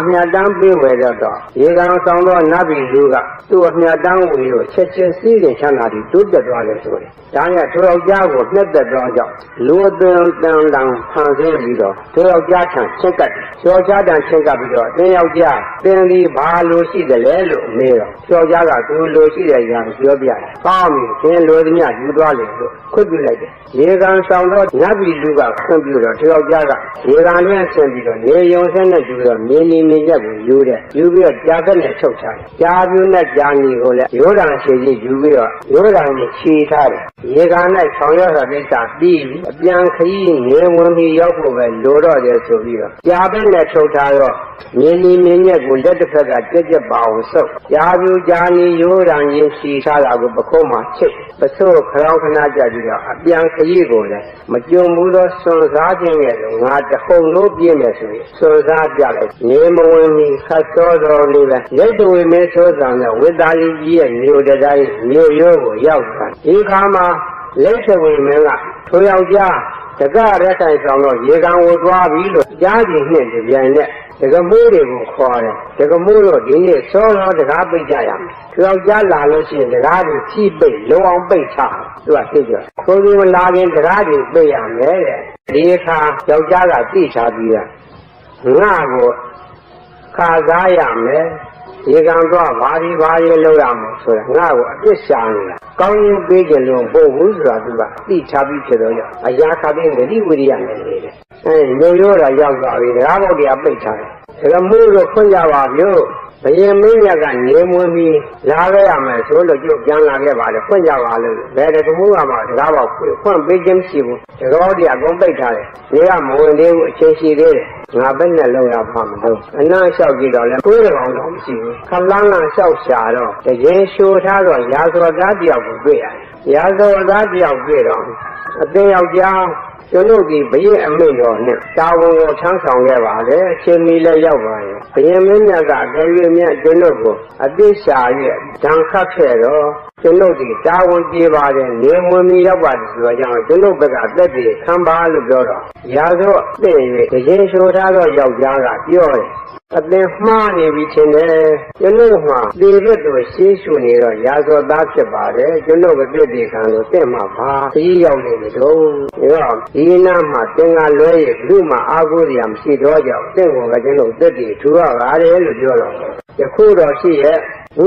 အမြတ်တမ်းပေးဝေတော့ရေကန်ဆောင်တော့နတ်ပြည်လူကသူ့အမြတ်တမ်းဝေလို့ချက်ချင်းစည်းရင်ချမ်းသာပြီးတိုးတက်သွားတယ်ဆိုတယ်ဒါနဲ့ထိုယောက်ျားကိုနှက်သက်သွားကြောင့်လူအသွင်တန်တန်ဖန်ဆင်းပြီးတော့ထိုယောက်ျားထံချက်ကပ်ယောက်ျားတန်ချက်ကပ်ပြီးတော့တင်းယောက်ျားတင်းဒီဘာလို့ရှိတယ်လဲလို့မေးတော့ယောက်ျားကသူလိုရှိတဲ့ຢာပြောပြတယ်ကောင်းပြီရှင်လိုသည်များယူသွားလေလို့ခွင့်ပြုလိုက်တယ်ရေကန်ဆောင်တော့နတ်ပြည်လူကခွင့်ပြုတော့ထိုယောက်ျားကရေကန်လျက်ဆင်းပြီးတော့နေယုံဆင်းနဲ့တူတော့မြင်းနေမြင်းရက်ကိုယူတယ်ယူပြီးတော့ကြာသက်နဲ့ချုပ်ထားတယ်ကြာပြူနဲ့ကြာညီကိုလည်းရိုးတံရှည်ကြီးယူပြီးတော့ရိုးတံကိုခြေထားတယ်ရေကန်၌ဆောင်ရွက်တဲ့ကိစ္စပြီးပြီအပြန်ခရီးငယ်ဝင်ပြီးရောက်ဖို့ပဲလိုတော့တယ်ဆိုပြီးတော့ကြာသက်နဲ့ချုပ်ထားတော့မြင်းနေမြင်းရက်ကိုလက်တစ်ဖက်ကကြက်ကြက်ပါအောင်ဆုပ်ကြာပြူကြာညီရိုးတံကြီးခြေထားတာကိုပခုံးမှာချိတ်ပစိုးခရောင်းခနာကြပြီးတော့အပြန်ခရီးကိုလည်းမကြုံဘူးသောစွန်စားခြင်းရဲ့ငါတခုံလို့ပြည့်မယ်ဆိုရင်စွန်စားပြလိုက်နေမဝင်မီခတ်စောတော်လေးပဲရိတ်တဝေမဲဆိုးဆောင်တဲ့ဝိသာလီကြီးရဲ့မြို့တိုင်းမြို့ရိုးကိုရောက်သွားဒီခါမှာရိတ်တဝေမဲကထိုယောက်ျားတကရက်ဆိုင်ဆောင်တော့ရေကန်ကိုသွားပြီလို့ကြားကြည့်နှင့်ကြိုင်နဲ့တကမိုးတွေကိုခေါ်တယ်တကမိုးတော့ဒီနေ့စောတော့တကားပိတ်ကြရမယ်သူယောက်ျားလာလို့ရှိရင်တကားတွေဖြီးပိတ်လုံအောင်ပိတ်ချသူကသိကြဆိုဒီမလာခင်တကားတွေပိတ်ရမယ်တဲ့ဒီအခါယောက်ျားကသိချပြီးတာငါကိုခါစားရမယ်ရေကန်တော့ဘာဒီလောက်ရမယ်ဆိုတာငါ့ကိုအပြစ်ရှာနေတာကောင်းရင်ပေးကြလို့ပို့ဘူးဆိုတာသူကသိချပြီးဖြစ်တော့ရအရာခတဲ့ဂတိဝိရိယနဲ့နေတယ်ညို့ရိုးတာရောက်သွားပြီတကားဘုတ်တရားပိတ်ထားတယ်ဒါကမိုးတော့ဖွင့်ကြပါဗျို့ ဘယင်မင်းမြတ်ကနေမွေးပြီးလာခဲ့ရမယ်ဆိုလို့ကျုပ်ပြန်လာခဲ့ပါလေဖွင့်ကြပါလို့ဘယ်တကမှုကမှတကားပေါက်ဖွင့်ပေးခြင်းမရှိဘူးတကားတည်းအကုန်ပိတ်ထားတယ်နေကမဝင်သေးဘူးအချိန်ရှိသေးတယ်ငါဘက်နဲ့လောက်ရပါမလို့အနာလျှောက်ကြည့်တော့လဲကိုယ်တော်တော့မရှိဘူးခလန်းကလျှောက်ရှာတော့တကယ်ရှိုးထားတော့ရာဇဝသားတယောက်ကိုတွေ့ရတယ်ရာဇဝသားတယောက်တွေ့တော့အသင်ယောက်ျားကျွန်ုပ်ဒီဘုရင်အမိန့်တော်နဲ့တာဝန်ကိုထမ်းဆောင်ခဲ့ပါလေအချိန်မီလည်းရောက်ပါရဲ့ဘုရင်မင်းမြတ်ကအကယ်၍မြတ်ကျွန်ုပ်ကိုအသိရှာရဲ့ဓာန်ခတ်ခဲ့တော့ကျွန်ုပ်ဒီတာဝန်ပြေပါတယ်နေဝင်မီရောက်ပါတယ်ဆိုတော့ကြောင့်ကျွန်ုပ်ဘက်ကအသက်တွေခံပါလို့ပြောတော့ရာဇဝသိ၍တကယ်ရှိုးထားတော့ယောက်ျားကပြောတယ်အသင်မှားနေပြီထင်တယ်ကျွန်ုပ်မှာဒီဘက်တို့ရှေးရှုနေတော့ရာဇဝသားဖြစ်ပါတယ်ကျွန်ုပ်ကပြည့်တည်ခံလို့တဲ့မှာပါခရီးရောက်နေတယ်တော့ဒီနာမှာသင်္ကလွဲရလူမှအားကိုးရမရှိတော့ကြောင့်တင့်ကိုကကျွန်ုပ်သက်တည်ထူရပါတယ်လို့ပြောတော့ယခုတော့ရှိရဲ့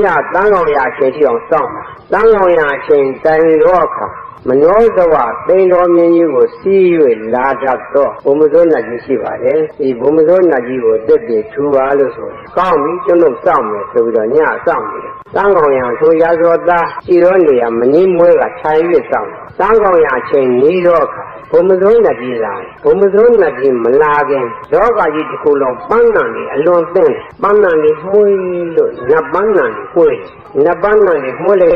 ညတန်းကောင်ရအချိန်ထိအောင်စောင့်ပါတန်းကောင်ရအချိန်တိုင်တော့အခါမနောဇဝသိန်းတော်မြင်းကြီးကိုစီး၍လာတတ်တော့ဘုံမစိုးနတ်ကြီးရှိပါတယ်ဒီဘုံမစိုးနတ်ကြီးကိုတက်တည်ထူပါလို့ဆိုကောင်းပြီကျွန်တော်စောင့်မယ်ဆိုပြီးတော့ညစောင့်နေတယ်တန်းကောင်ရဆိုရာဇောသားရှိတော်နေရမင်းမွဲကခြိုင်၍စောင့်တန်းကောင်ရအချိန်နေတော့အခါဘုံမစိုးနတ်ကြီးလာဘုံမစိုးနတ်ကြီးမလာခင်လောကကြီးတစ်ခုလုံးပန်းနံနေအလွန်သင့်ပန်းနံနေမှုလို့နတ်ပန်းနံနေကိုယ်နတ်ပန်းနံနေမှုလေ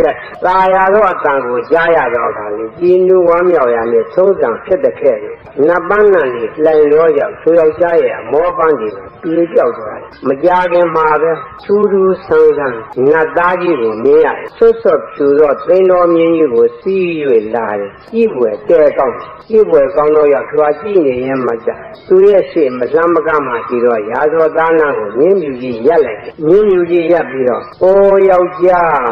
သာယာသောအတန်ကိုကြားရတော့အခါလေကြည်နူဝမ်းမြောက်ရနဲ့သုံးဆံဖြစ်တဲ့ခဲ့တယ်နတ်ပန်းနံနေလှိုင်ရောရောက်ဆိုယောက်ျားရဲ့အမောပန်းကြီးပြေပြောက်သွားတယ်မကြာခင်မှာပဲထူးထူးဆန်းဆန်းနတ်သားကြီးကိုမြင်ရတယ်ဆွတ်ဆွတ်ဖြူတော့သိန်းတော်မြင်းကြီးကိုစီး၍လာတယ်ကြီးွယ်တဲကောင်းကြီးွယ်ကောင်းတော့ရောက်ထွာကြည့်နေရင်မှကြသူရဲ့ရှေ့မလှမ်းမကမှရှိတော့ရာဇဝသားနာကိုမြင်းမြူကြီးရက်လိုက်တယ်မြင်းမြူကြီးရက်ပြီးတော့အိုးယောက်ျား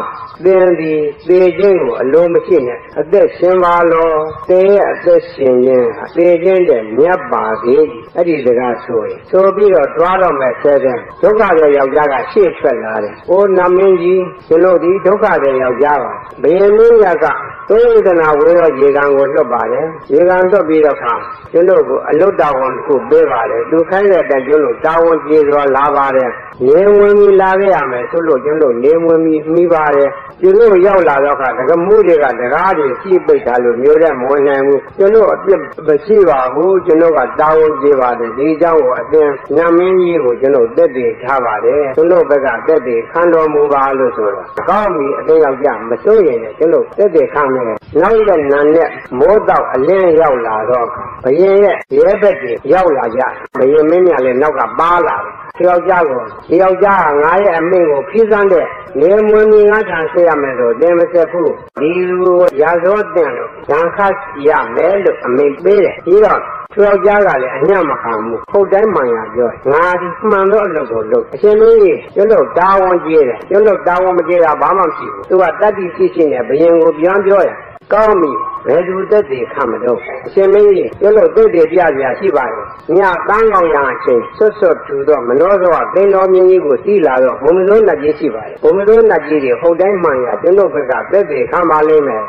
သင်ဒီသေခြင်းကိုအလုံးမရှိနဲ့အသက်ရှင်ပါလောသင်ရဲ့အသက်ရှင်ခြင်းဟာသေခြင်းတဲ့မြတ်ပါသေးအဲ့ဒီစကားဆိုရင်ဆိုပြီးတော့တွားတော့မဲ့ဆဲတဲ့ဒုက္ခတဲ့ယောက်ျားကရှေ့ထွက်လာတယ်အိုးနမင်းကြီးကျွန်တော်ဒီဒုက္ခတဲ့ယောက်ျားပါဘယ်နည်းရကသုဝေဒနာဝေရောရေကန်ကိုလွတ်ပါတယ်ရေကန်လွတ်ပြီးတော့ခါကျွန်တော်ကိုအလွတ်တော်ဝန်ကိုပေးပါတယ်သူခိုင်းတဲ့တန်ကျွလို့တာဝန်ပြေစွာလာပါတယ်နေဝင်ပြီးလာခဲ့ရမယ်ဆိုလို့ကျွန်တော်နေဝင်ပြီးမိပါတယ်ကျွန်တော်ရောက်လာတော့ခါတကမှုတွေကတကားတွေရှိပိတ်ထားလို့မျိုးတဲ့မဝင်နိုင်ဘူးကျွန်တော်အပြစ်မရှိပါဘူးကျွန်တော်ကတာဝန်ပြေပါတယ်ဒီเจ้าကိုအသင်နမင်းကြီးကိုကျွန်တော်တက်တည်ထားပါတယ်ကျွန်တော်ဘက်ကတက်တည်ခံတော်မူပါလို့ဆိုတော့ကောင်းပြီအသင်ယောက်ျားမစိုးရင်လည်းကျွန်တော်တက်တည်ခံမယ်နောက်တဲ့နန်းနဲ့မိုးတော့အလင်းရောက်လာတော့ဘယင်ရဲ့ရဲဘက်ကြီးရောက်လာကြဘယင်မင်းမြလည်းနောက်ကပါလာတယ်ယောက်ျားကိုဒီယောက်ျားကငါရဲ့အမိန့်ကိုဖိစမ်းတဲ့နေမွေမီငါထံဆက်ရမယ်ဆိုတင်မဆက်ဘူးဒီလိုရာဇဝတင်လို့ဓာန်ခတ်ရမယ်လို့အမိန့်ပေးတယ်ပြီးတော့သူယောက်ျားကလည်းအညံ့မခံဘူးဟုတ်တိုင်းမှန်ရပြောငါဒီမှန်တော့အလုပ်ကိုလုပ်အရှင်မင်းကြီးကျွန်တော်တာဝန်ကြီးတယ်ကျွန်တော်တာဝန်မကြီးတာဘာမှမရှိဘူးသူကတတ်တိရှိရှိနဲ့ဘယင်ကိုပြန်ပြောရကောင်းပြီဘယ်သူတက်တည်ခံမလို့အရှင်မင်းကြီးကျွန်တော်တက်တည်ပြပြရှိပါတယ်ညတန်းကောင်ရအချိန်ဆွတ်ဆွတ်ထူတော့မနောဇဝသိန်းတော်မြင်းကြီးကိုစီးလာတော့ဘုံမစိုးနတ်ကြီးရှိပါတယ်ဘုံမစိုးနတ်ကြီးတွေဟုတ်တိုင်းမှန်ရကျွန်တော်ဘက်ကတက်တည်ခံပါလိမ့်မယ်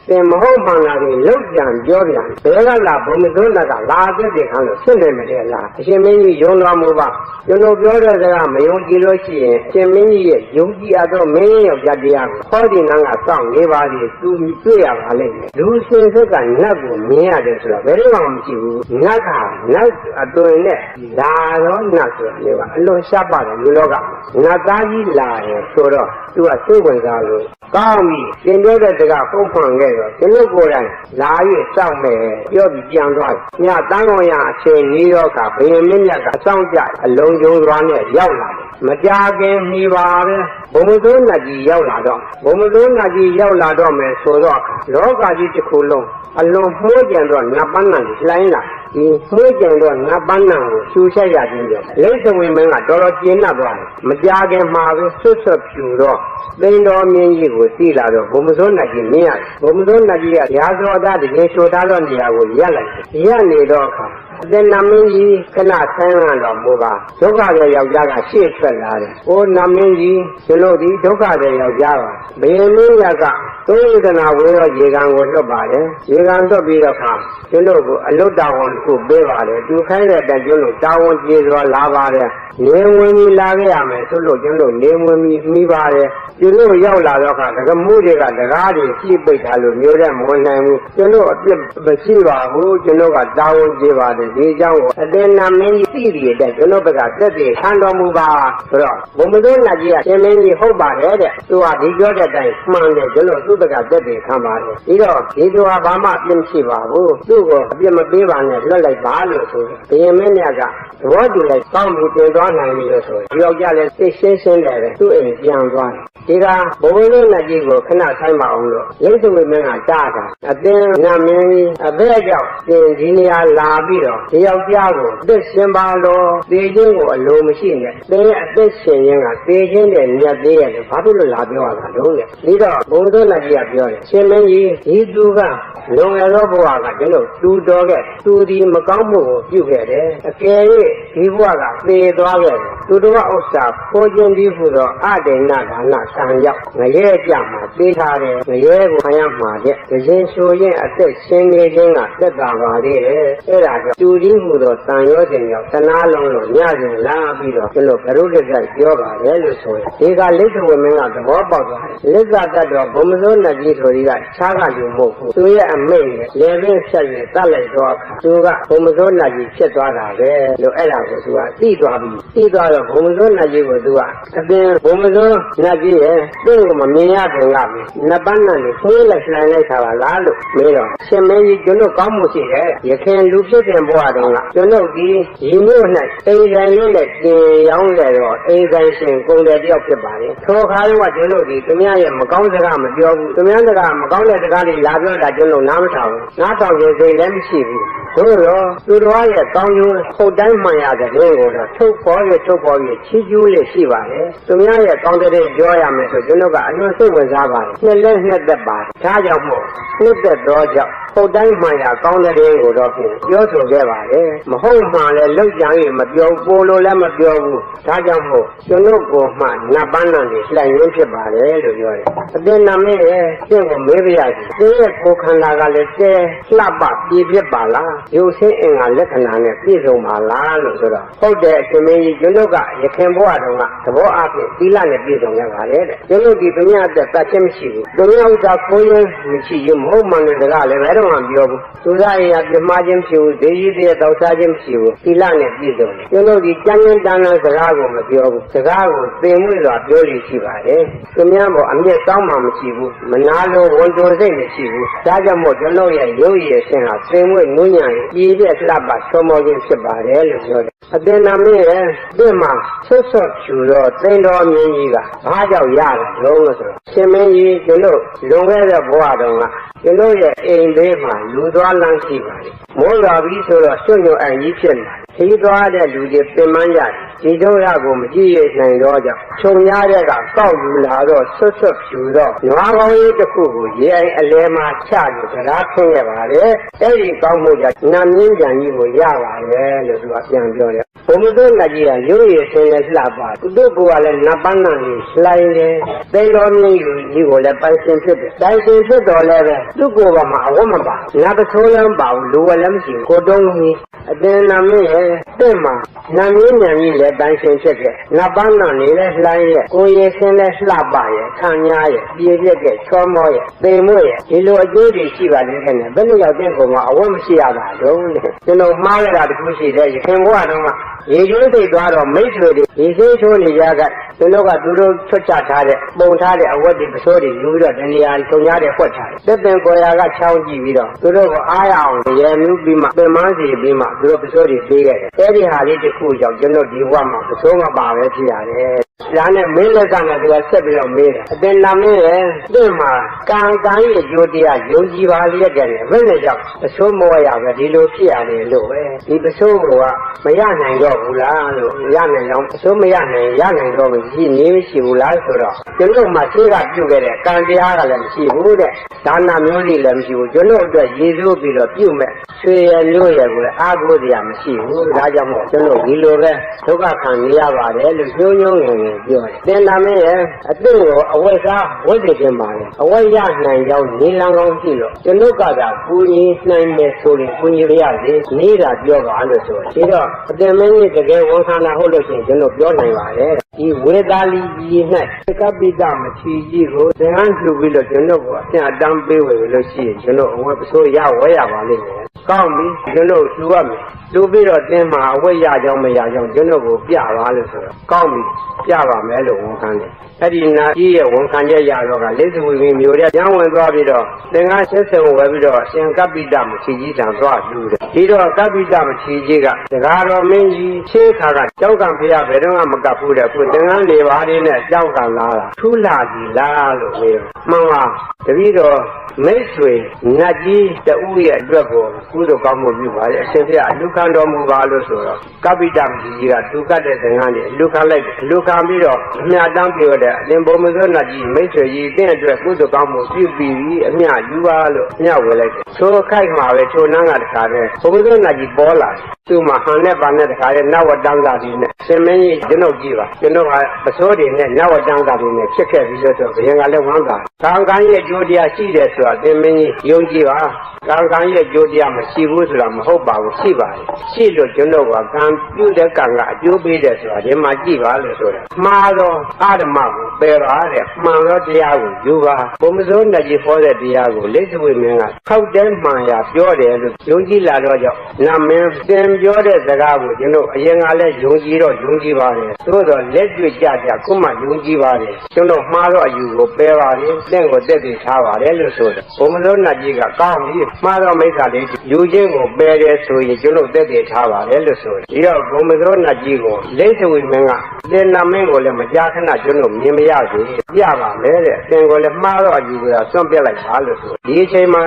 သင်မဟုတ်မှန်တာတွေလောက်ပြန်ပြောပြန်ဘယ်ကလာဘုံမစိုးနတ်ကလာတက်တည်ခံလို့ဖြစ်နေမလဲလားအရှင်မင်းကြီးယုံတော်မူပါကျွန်တော်ပြောတဲ့စကားမယုံကြည်လို့ရှိရင်အရှင်မင်းကြီးရဲ့ယုံကြည်အပ်သောမင်းရဲ့ပြတရားကိုခေါ်ဒီနန်းကစောင့်နေပါလေသူတွေ့ရပါလိမ့်မယ်လူစင်စက်ကနတ်ကိုမြင်ရတယ်ဆိုတော့ဘယ်တော့မှမရှိဘူးနတ်ကနတ်အတွင်နဲ့လာတော့နတ်ဆိုတယ်ကအလွန်ရှားပါတယ်လူလောကနတ်သားကြီးလာတယ်ဆိုတော့သူကစိတ်ဝင်စားလို့ကောင်းပြီသင်ပြောတဲ့စကားပုံဖွင့်ခဲ့တော့ကျွန်တော်ကိုယ်တိုင်လာ၍စောင့်မယ်ပြောပြီးပြန်သွားတယ်ညတန်းကောင်ရအချိန်ကြီးတော့ကဘယင်မင်းမြတ်ကအဆောင်ကြအလုံးကျုံစွာနဲ့ရောက်လာတယ်မကြာခင်မိပါပဲဘုံမစိုးနတ်ကြီးရောက်လာတော့ဘုံမစိုးနတ်ကြီးရောက်လာတော့မယ်ဆိုတော့လောကကြီးတစ်ခုလုံးအလွန်မှုကြံတော့နတ်ပန်းနံလှိုင်းလာဒီမှုကြံတော့နတ်ပန်းနံကိုရှူဆက်ရခြင်းကြောင့်လိမ့်သဝင်မင်းကတော်တော်ကျဉ်းနှံ့သွားတယ်မကြာခင်မှာပဲဆွတ်ဆွတ်ဖြူတော့သိန်းတော်မြင်းကြီးကိုစီးလာတော့ဘုံမစိုးနတ်ကြီးမြင်ရတယ်ဘုံမစိုးနတ်ကြီးကရာဇောသားတကယ်ရှို့ထားတော့နေရာကိုရက်လိုက်ရက်နေတော့အခါ အတင်နာမင်းကြီးခဏဆန်းလာတော်မူပါဒုက္ခတဲ့ယောက်ျားကရှေ့ထွက်လာတယ်။အိုးနာမင်းကြီးကျွန်တော်ဒီဒုက္ခတဲ့ယောက်ျားပါဘယ်မင်းရကသုံးရတနာဝေရောရေကန်ကိုလွတ်ပါတယ်။ရေကန်လွတ်ပြီးတော့ခါကျွန်တော်ကိုအလုတ်တာဝန်ကိုပေးပါတယ်။သူခိုင်းတဲ့အတိုင်းကျွန်တော်တာဝန်ကျေစွာလာပါတယ်။နေဝင်ပြီးလာခဲ့ရမယ်ဆိုလို့ကျွန်တော်နေဝင်ပြီးမိပါတယ်။ကျွန်တော်ရောက်လာတော့ခါဒကမှုတွေကတကားတွေပြိပိတ်ထားလို့မျိုးတဲ့မဝင်နိုင်ဘူး။ကျွန်တော်အပြစ်မရှိပါဘူး။ကျွန်တော်ကတာဝန်ကျေပါတယ်ဒီအကြောင်းကိုအတင်နာမင်းကြီးသိတဲ့ကျွန်တော်ဘက်ကသက်သေခံတော်မူပါဆိုတော့ဘုံမစိုးနာကြီးကရှင်မင်းကြီးဟုတ်ပါတယ်တဲ့သူကဒီပြောတဲ့အတိုင်းမှန်တယ်ကျွန်တော်သူ့ဘက်ကသက်သေခံပါတယ်ပြီးတော့ဒီသူဟာဘာမှအပြစ်မရှိပါဘူးသူ့ကိုအပြစ်မပေးပါနဲ့လွတ်လိုက်ပါလို့ဆိုတယ်ဘုရင်မင်းမြတ်ကသဘောတူလိုက်ကောင်းပြီးတင်သွားနိုင်ပြီလို့ဆိုရင်ဒီယောက်ျားလည်းသိရှင်းရှင်းတယ်ပဲသူ့အိမ်ပြန်သွားတယ်ဒီကဘုံမစိုးနာကြီးကိုခဏဆိုင်ပါအောင်လို့ရိတ်စုံမင်းကကြားတာအတင်းနာမင်းကြီးအဘဲကြောင့်ဒီနေရာလာပြီးတော့ဒီယောက်ျားကိုအသက်ရှင်ပါလို့သေခြင်းကိုအလိုမရှိနဲ့သင်ရဲ့အသက်ရှင်ခြင်းကသေခြင်းနဲ့မြတ်သေးရတယ်ဘာဖြစ်လို့လာပြောရတာလို့လဲဒီတော့ဘုံတော်လက်ကြီးကပြောတယ်ရှင်မင်းကြီးဒီသူကလုံရသောဘဝကကျွန်တော်တူတော်ခဲ့သူဒီမကောင်းမှုကိုပြုခဲ့တယ်အကယ်၍ဒီဘဝကသေသွားခဲ့တယ်သူတော်ဥစ္စာပေါ်ခြင်းပြီးဟူသောအတေနဒါနဆံရောက်ငရဲကြမှာသိထားတယ်ငရဲကိုခံရမှာတဲ့ဒဇင်ဆိုရင်အသက်ရှင်နေခြင်းကသက်သာပါသေးတယ်အဲ့ဒါကြောင့်သူဒီဟူသောတန်ရောခြင်းရောက်သနာလုံးလို့ညစဉ်လာပြီးတော့ကျွန်တော်ဘရုဒ္ဓကပြောပါတယ်လို့ဆိုရင်ဒီကလိထဝမင်းကသဘောပေါက်သွားတယ်လစ္စာတတ်တော်ဘုံမစိုးနတ်ကြီးဆိုပြီးကခြားကလူမဟုတ်ဘူးသူရဲ့အမိတ်နဲ့လေပင်ဖြတ်ရင်တတ်လိုက်တော့အခါသူကဘုံမစိုးနတ်ကြီးဖြစ်သွားတာပဲလို့အဲ့ဒါကိုသူကသိသွားပြီသိသွားတော့ဘုံမစိုးနတ်ကြီးကိုသူကအပြင်ဘုံမစိုးနတ်ကြီးရဲ့သူ့ကိုမမြင်ရခင်ကနတ်ပန်းနဲ့ဆွေးလိုက်လှန်လိုက်တာပါလားလို့မေးတော့ရှင်မင်းကြီးကျွန်တော်ကောင်းမှုရှိတယ်ရခင်လူဖြစ်တဲ့ဘဝတုန်းကကျွန်တော်ဒီရေမြို့၌အိမ်ဆိုင်လေးနဲ့တင်ရောင်းကြတော့အိမ်ဆိုင်ရှင်ကုန်တယ်တယောက်ဖြစ်ပါလေထိုခါတော့ကျွန်တော်ဒီသူများရဲ့မကောင်းစကားမပြောဘူးသူများစကားမကောင်းတဲ့စကားတွေလာပြောတာကျွန်တော်နားမထောင်ဘူးနားထောင်ခြင်းစိတ်လည်းမရှိဘူးတို့တော့သူတော်ရဲ့ကောင်းကျိုးဟုတ်တိုင်းမှန်ရတဲ့ကိုတော့ထုတ်ပေါ်ရချီးကျူးလေးရှိပါလေသူများရဲ့ကောင်းတဲ့ပြောရမယ်ဆိုကျွန်တော်ကအလွန်စိတ်ဝင်စားပါတယ်နှစ်လက်နှစ်သက်ပါတယ်ဒါကြောင့်မို့နှစ်သက်တော့ကြောင့်ဟုတ်တိုင်းမှန်ရကောင်းတဲ့ကိုတော့ပြောဆိုခဲ့ပါလေမဟုတ်မှလည်းလောက်ကြရင်မပြောပိုလို့လည်းမပြောဘူးဒါကြောင့်မို့ကျွန်တော်ကိုမှနတ်ပန်းနဲ့လှိုင်ရင်းဖြစ်ပါတယ်လို့ပြောတယ်အပြင်နာမည်ရဲ့ရှင်းကိုမေးပြရစီသူရဲ့ကိုယ်ခန္ဓာကလည်းကျဲလှပပြည့်ဖြစ်ပါလားရုပ်ဆင်းအင်္ဂါလက္ခဏာနဲ့ပြည့်စုံပါလားလို့ဆိုတော့ဟုတ်တယ်အရှင်မင်းကြီးကျွန်တော်ကရခင်ဘဝတုန်းကသဘောအားဖြင့်သီလနဲ့ပြည့်စုံရပါလေတဲ့ကျွန်တော်ဒီပညာအသက်တတ်ခြင်းမရှိဘူးပညာဥစ္စာခိုးရင်မရှိရင်မဟုတ်မှန်တဲ့စကားလည်းဘယ်တော့မှပြောဘူးသူသားအရာပြမခြင်းဖြစ်ဘူးဒေကြီးတဲ့တောက်စားခြင်းမရှိဘူးသီလနဲ့ပြည့်စုံတယ်ကျွန်တော်ဒီကျမ်းရင်တန်းတဲ့စကားကိုမပြောဘူးစကားကိုသင်မှုစွာပြောလို့ရှိပါတယ်သူများပေါ်အမျက်တောင်းမှမရှိဘူးမနာလိုဝန်တိုစိတ်မရှိဘူးဒါကြောင့်မို့ကျွန်တော်ရဲ့ရုပ်ရည်ဆင်းဟာသင်မှုနုညံ့ပြည်ပြက်လှပချောမောခြင်းဖြစ်ပါတယ်လို့ပြောတယ်အတင်နာမည်ရဲ့ဒီမှာဆွတ်ဆွတ်ဖြူတော့သိန်းတော်မြင်းကြီးကဘာကြောင့်ရတာလုံးလို့ဆိုတော့ရှင်မင်းကြီးကျွန်တော်လွန်ခဲ့တဲ့ဘဝတုန်းကကျွန်တော်ရဲ့အိမ်လေးမှာလူသွားလမ်းရှိပါတယ်မိုးရွာပြီးဆိုတော့ရွှွညွန့်အန်ကြီးဖြစ်နေခီးသွားတဲ့လူတွေပင်ပန်းကြတယ်ဒီတော့ရကိုမကြည့်ရနိုင်တော့ကြောင့်ခြုံရတဲ့ကကောက်ယူလာတော့ဆွတ်ဆွတ်ဖြူတော့နွားကောင်းကြီးတစ်ခုကိုရေအိမ်အလဲမှာချလို့စကားထွန်းခဲ့ပါတယ်အဲ့ဒီကောင်းမှုကြောင့်နတ်မြင်းကြံကြီးကိုရပါတယ်လို့သူကပြန်ပြောတယ်ဘုံမစိုးလက်ကြီးကရုပ်ရည်ဆင်းလဲလှပါသူတို့ကလည်းနတ်ပန်းနဲ့လှိုင်းတယ်သိတော်မြင့်ကြီးကိုလည်းပိုင်ရှင်ဖြစ်တယ်တိုင်ရှင်ဖြစ်တော်လည်းပဲသူ့ကိုယ်ကမှအဝတ်မပါငါပစိုးလမ်းပါဘူးလူဝလည်းမရှိဘူးကိုတုံးကြီးအတင်နာမည်ရဲ့တဲ့မှာနတ်မြင်းဉာဏ်ကြီးလည်းတိုင်ရှင်ဖြစ်တယ်နတ်ပန်းနဲ့လည်းလှိုင်းရဲ့ကိုယ်ရည်ဆင်းလဲလှပါရဲ့ခံညာရဲ့ပြေပြက်ကချောမောရဲ့သိမ်မွေ့ရဲ့ဒီလိုအကျိုးတွေရှိပါလေခဲ့နဲ့ဘယ်လိုရောက်တဲ့ကောင်ကအဝတ်မရှိရတာတော့ကျွန်တော်မှားရတာတခုရှိတယ်ရခင်ဘဝတုန်းကရေကျွေးသိသွားတော့မိတ်ဆွေတွေဒီစိတ်ချိုးနေကြကသူတို့ကသူတို့ချွတ်ချထားတဲ့ပုံထားတဲ့အဝတ်တွေပစိုးတွေယူပြီးတော့တနေရာထုံရတဲ့ဖွက်ထားတယ်တက်ပင်ကိုရာကချောင်းကြည့်ပြီးတော့သူတို့ကိုအားရအောင်ရေမြူးပြီးမှပင်မစီပြီးမှသူတို့ပစိုးတွေပေးခဲ့တယ်အဲဒီဟာလေးတစ်ခုကြောင့်ကျွန်တော်ဒီဘဝမှာပစိုးမပါပဲဖြစ်ရတယ်ဒါနဲ့မင်းလက်ကနဲ့သူကဆက်ပြီးတော့မေးတယ်အတင်နာမင်းရဲ့တင့်မှာကံရဲ့ကြိုးတရားယုံကြည်ပါလျက်တယ်ဘယ်နဲ့ကြောင့်ပစိုးမဝရပဲဒီလိုဖြစ်ရတယ်လို့ပဲဒီပစိုးကမရနိုင်တော့ဘူးလားလို့ရနိုင်တော့ပစိုးမရနိုင်ရနိုင်တော့မရှိနေမရှိဘူးလားဆိုတော့ကျွန်တော်မှသိကပြုတ်ခဲ့တဲ့ကံတရားကလည်းမရှိဘူးတဲ့ဒါနမျိုးလေးလည်းမရှိဘူးကျွန်တော်အတွက်ရည်စူးပြီးတော့ပြုတ်မဲ့ ဆွေရလို့ရကိုအားကိုးစရာမရှိဘူးဒါကြောင့်မို့ကျွန်တော်ဒီလိုပဲဒုက္ခခံနေရပါတယ်လို့ညှိုးညွှန်းငယ်ငယ်ပြောတယ်သင်္နာမင်းရဲ့အသင့်ကိုအဝိဇ္ဇာဝိဇ္ဇတင်ပါလေအဝိဇ္ဇနိုင်ကြောင်းနေလံကောင်းရှိလို့ကျွန်ုပ်ကသာပူညီနိုင်မယ်ဆိုရင်ပူညီရရစေနေတာပြောပါလို့ဆိုတယ်ဒီတော့အသင်မင်းကြီးတကယ်ဝန်ခံတာဟုတ်လို့ရှိရင်ကျွန်တော်ပြောနိုင်ပါတယ်ဒီဝေသာလီကြီး၌ကပိတမချီကြီးကိုသင်္ဟန်လှူပြီးတော့ကျွန်တော်ကအပြန်အတန်းပေးဝယ်လို့ရှိရင်ကျွန်တော်အဝတ်ပစိုးရဝဲရပါလိမ့်မယ်ကောင်းပြီကျွန်တော်လှူရမယ်လှူပြီးတော့တင်းမှာအဝတ်ရကြောင်းမရကြောင်းကျွန်တော်ကိုပြပါလို့ဆိုတော့ကောင်းပြီပြပါမယ်လို့ဝန်ခံတယ်အဲ့ဒီနာကြီးရဲ့ဝန်ခံချက်ရတော့ကလက်စဝီမီမျိုးတဲ့ကျောင်းဝင်သွားပြီးတော့သင်္ကန်းဆက်စုံဝယ်ပြီးတော့အရှင်ကပိတမချီကြီးတံသွားလှူတယ်ဒီတော့ကပိတမချီကြီးကတကားတော်မင်းကြီးရှေးခါကကြောက်ကံဖရဘယ်တော့မှမကပ်ဘူးတဲ့ခုသင်္ကန်း၄ပါးလေးနဲ့ကြောက်ကံလာတာထူးလာကြီးလားလို့ပြောမှန်ပါတပည့်တော်မိတ်ဆွေနတ်ကြီးတူရဲ့အတွက်ကိုကုသိုလ်ကောင်းမှုပြုပါလေအရှင်ဖျားလူခံတော်မူပါလို့ဆိုတော့ကပိတမကြီးကသူကတ်တဲ့သင်္ကန်းလေးလူခံလိုက်လူခံပြီးတော့အမြတ်တမ်းပြောတဲ့အလင်ဘုံမစိုးနတ်ကြီးမိတ်ဆွေကြီးတင့်အတွက်ကုသိုလ်ကောင်းမှုပြုပြီးအမြတ်ယူပါလို့အမြတ်ဝယ်လိုက်တယ်သို့ခိုက်မှာပဲချိုနန်းကတခါတည်းဘုံမစိုးနတ်ကြီးပေါ်လာသူ့မှာဟန်နဲ့ပါနဲ့တခါတည်းနဝတန်းသာပြီးနဲ့ရှင်မင်းကြီးကျွန်ုပ်ကြည့်ပါကျွန်ုပ်ကပစိုးတွေနဲ့နဝတန်းသာပြီးနဲ့ဖြစ်ခဲ့ပြီးလို့ဆိုဘယင်ကလည်းဝမ်းသာကံကံရဲ့ကြိုးတရားရှိတယ်ဆိုတာရှင်မင်းကြီးယုံကြည်ပါကံကံရဲ့ကြိုးတရားမရှိဘူးဆိုတာမဟုတ်ပါဘူးရှိပါတယ်ရှိလို့ကျွန်တော်ကကံပြုတဲ့ကံကအကျိုးပေးတယ်ဆိုတာဒီမှာကြည့်ပါလို့ဆိုတာမှားတော့အာဓမကိုပယ်ပါတဲ့မှန်သောတရားကိုယူပါဘုံမစိုးနဲ့ကြီးဟောတဲ့တရားကိုလက်စွေမင်းကခောက်တဲ့မှန်ရပြောတယ်လို့ယုံကြည်လာတော့ကြောင့်နာမင်းသင်ပြောတဲ့စကားကိုကျွန်တော်အရင်ကလည်းယုံကြည်တော့ယုံကြည်ပါတယ်သို့တော့လက်တွေ့ကြကြခုမှယုံကြည်ပါတယ်ကျွန်တော်မှားတော့အယူကိုပယ်ပါတယ်တင့်ကိုတက်တည်ထားပါတယ်လို့ဆိုတယ်ဘုံမစိုးနဲ့ကြီးကကောင်းပြီမှားတော့မိစ္ဆာလေးယူခြင်းကိုပယ်တယ်ဆိုရင်ကျွန်တော်တက်တည်ထားပါတယ်လို့ဆိုတယ်ဒီတော့ဘုံမစိုးနဲ့ကြီးကိုလက်စွေမင်းကသင်နာမင်းကိုလည်းမကြာခဏကျွန်တော်မြင်မရစေပြပါမယ်တဲ့သင်ကိုလည်းမှားတော့အယူကစွန့်ပြလိုက်ပါလို့ဆိုဒီအချိန်မှာ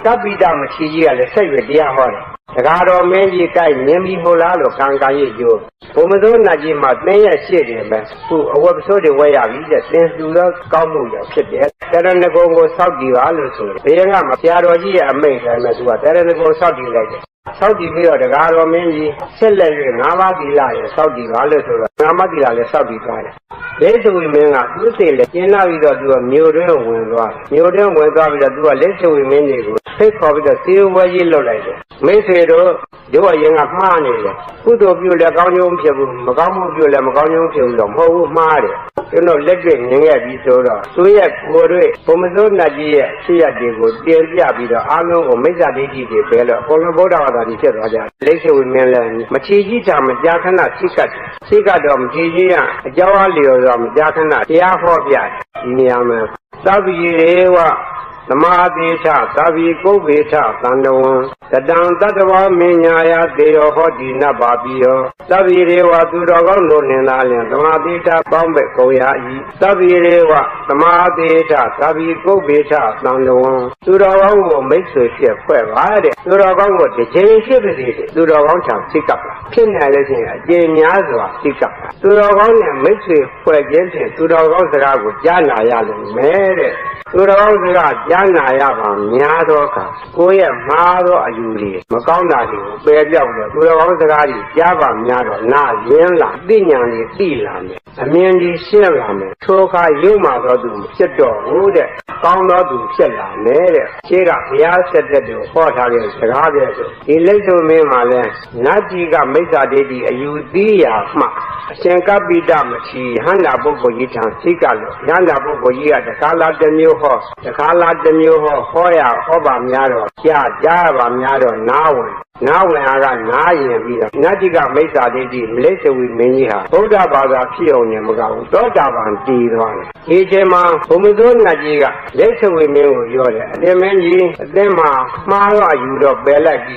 ကပိတမချီကြီးကလည်းဆက်ရွယ်တရားဟောတယ်တကားတော်မင်းကြီးကြိုက်မြင်ပြီးဟုတ်လားလို့ကံကံရဲ့ကျိုးဘုံမစိုးနတ်ကြီးမှာသင်ရဲ့ရှေ့တယ်ပဲခုအဝတ်ပစိုးတွေဝဲရပြီတဲ့သင်စုသောကောင်းမှုကြောင့်ဖြစ်တယ်တရဏဂုံကိုစောက်တည်ပါလို့ဆိုတယ်ဘုရားကမဆရာတော်ကြီးရဲ့အမိန့်တိုင်းမှာသူကတရဏဂုံစောက်တည်လိုက်တယ်ဆောက်တည်ပြီးတော့တကားတော်မင်းကြီးဆက်လက်၍၅ပါးသီလရဲ့စောက်တည်ပါလို့ဆိုတော့၅ပါးသီလလည်းစောက်တည်သွားတယ်လက်စွေမင်းကသူ့စိတ်လည်းကျင်းလာပြီးတော့သူကမြို့တွင်းဝင်သွားမြို့တွင်းဝင်သွားပြီးတော့သူကလက်စွေမင်းကြီးကိုဖိတ်ခေါ်ပြီးတော့စေဝဲကြီးလွတ်လိုက်တယ်မိတ်ဆွေတို့တို့အရင်ကမှားနေတယ်ကုသိုလ်ပြုလည်းကောင်းကျိုးဖြစ်ဘူးမကောင်းမှုပြုလည်းမကောင်းကျိုးဖြစ်ဘူးတော့မဟုတ်ဘူးမှားတယ်ကျွန်တော်လက်တွေ့မြင်ခဲ့ပြီးဆိုတော့သူရဲ့ကိုယ်တွေ့ဘုံမစိုးနတ်ကြီးရဲ့ဖြစ်ရတွေကိုတင်ပြပြီးတော့အားလုံးကိုမိစ္ဆာဒိဋ္ဌိတွေပဲလို့ဘုံဗုဒ္ဓဘာသာကြီးဖြစ်သွားကြလက်စွေမင်းလည်းမချီကြီးတာမကြာခဏစိတ်ကတော့မချီကြီးကအကြောင်းအားလျော်စွာမကြာခဏတရားဟောပြဒီနေရာမှာသဗ္ဗေရေဝသမာတိထသဗ္ဗေကုဗ္ဗေထသန္တဝံတတံတတ္တဝါမညာယသေရောဟောတိနဗ္ဗာပိယောသဗ္ဗေရေဝသူတော်ကောင်းတို့နှင့်သာလျှင်သမာတိထပေါင်းပဲ့ကုန်ရ၏သဗ္ဗေရေဝသမာတိထသဗ္ဗေကုဗ္ဗေထသန္တဝံသူတော်ကောင်းကိုမိတ်ဆွေဖြစ်ဖွဲ့ပါတဲ့သူတော်ကောင်းကိုတစ်ချိန်ဖြစ်ပါစေသူတော်ကောင်းထံစိတ်ကပ်ပါဖြစ်နိုင်လို့ရှိရင်အကျဉ်းများစွာစိတ်ကပ်ပါသူတော်ကောင်းနဲ့မိတ်ဆွေဖွဲ့ခြင်းဖြင့်သူတော်ကောင်းစကားကိုကြားနာရလိမ့်မယ်တဲ့သူတော်ကောင်းစကားကြားနာရပါများသောအခါကိုယ့်ရဲ့မှားသောအယူတွေမကောင်းတာတွေကိုပယ်ပြောက်တယ်သူတော်ကောင်းစကားကြီးကြားပါများတော့နာရင်းလာသိဉာဏ်ကြီးသိလာမယ်အမြင်ကြီးရှင်းလာမယ်ထိုအခါရုပ်မှသောသူဖြစ်တော်ဘူးတဲ့ကောင်းသောသူဖြစ်လာမယ်တဲ့ရှင်းကဘုရားဆက်တဲ့သူဟောထားတဲ့စကားပဲဆိုဒီလက်စုံမင်းမှာလဲနတ်ကြီးကမိစ္ဆာဒိဋ္ဌိအယူသီးရာမှအရှင်ကပိတမချီဟန္တာပုဂ္ဂိုလ်ကြီးထံစိတ်ကလို့ဟန္တာပုဂ္ဂိုလ်ကြီးကတခါလာတစ်မျိုးဟောတခါလာတစ်မျိုးဟောဟောရဟောပါများတော့ကြားပါများတော့နားဝင်အားကနားရင်ပြီးတော့နတ်ကြီးကမိစ္ဆာဒိဋ္ဌိမလိစ္ဆဝီမင်းကြီးဟာဗုဒ္ဓဘာသာဖြစ်အောင်နဲ့မကဘူးသောတာပန်တည်သွားတယ်ဒီချိန်မှာဘုံမစိုးနတ်ကြီးကလိစ္ဆဝီမင်းကိုပြောတယ်အတင်မင်းကြီးအသင်းမှာမှားတော့ယူတော့ပယ်လိုက်ပြီ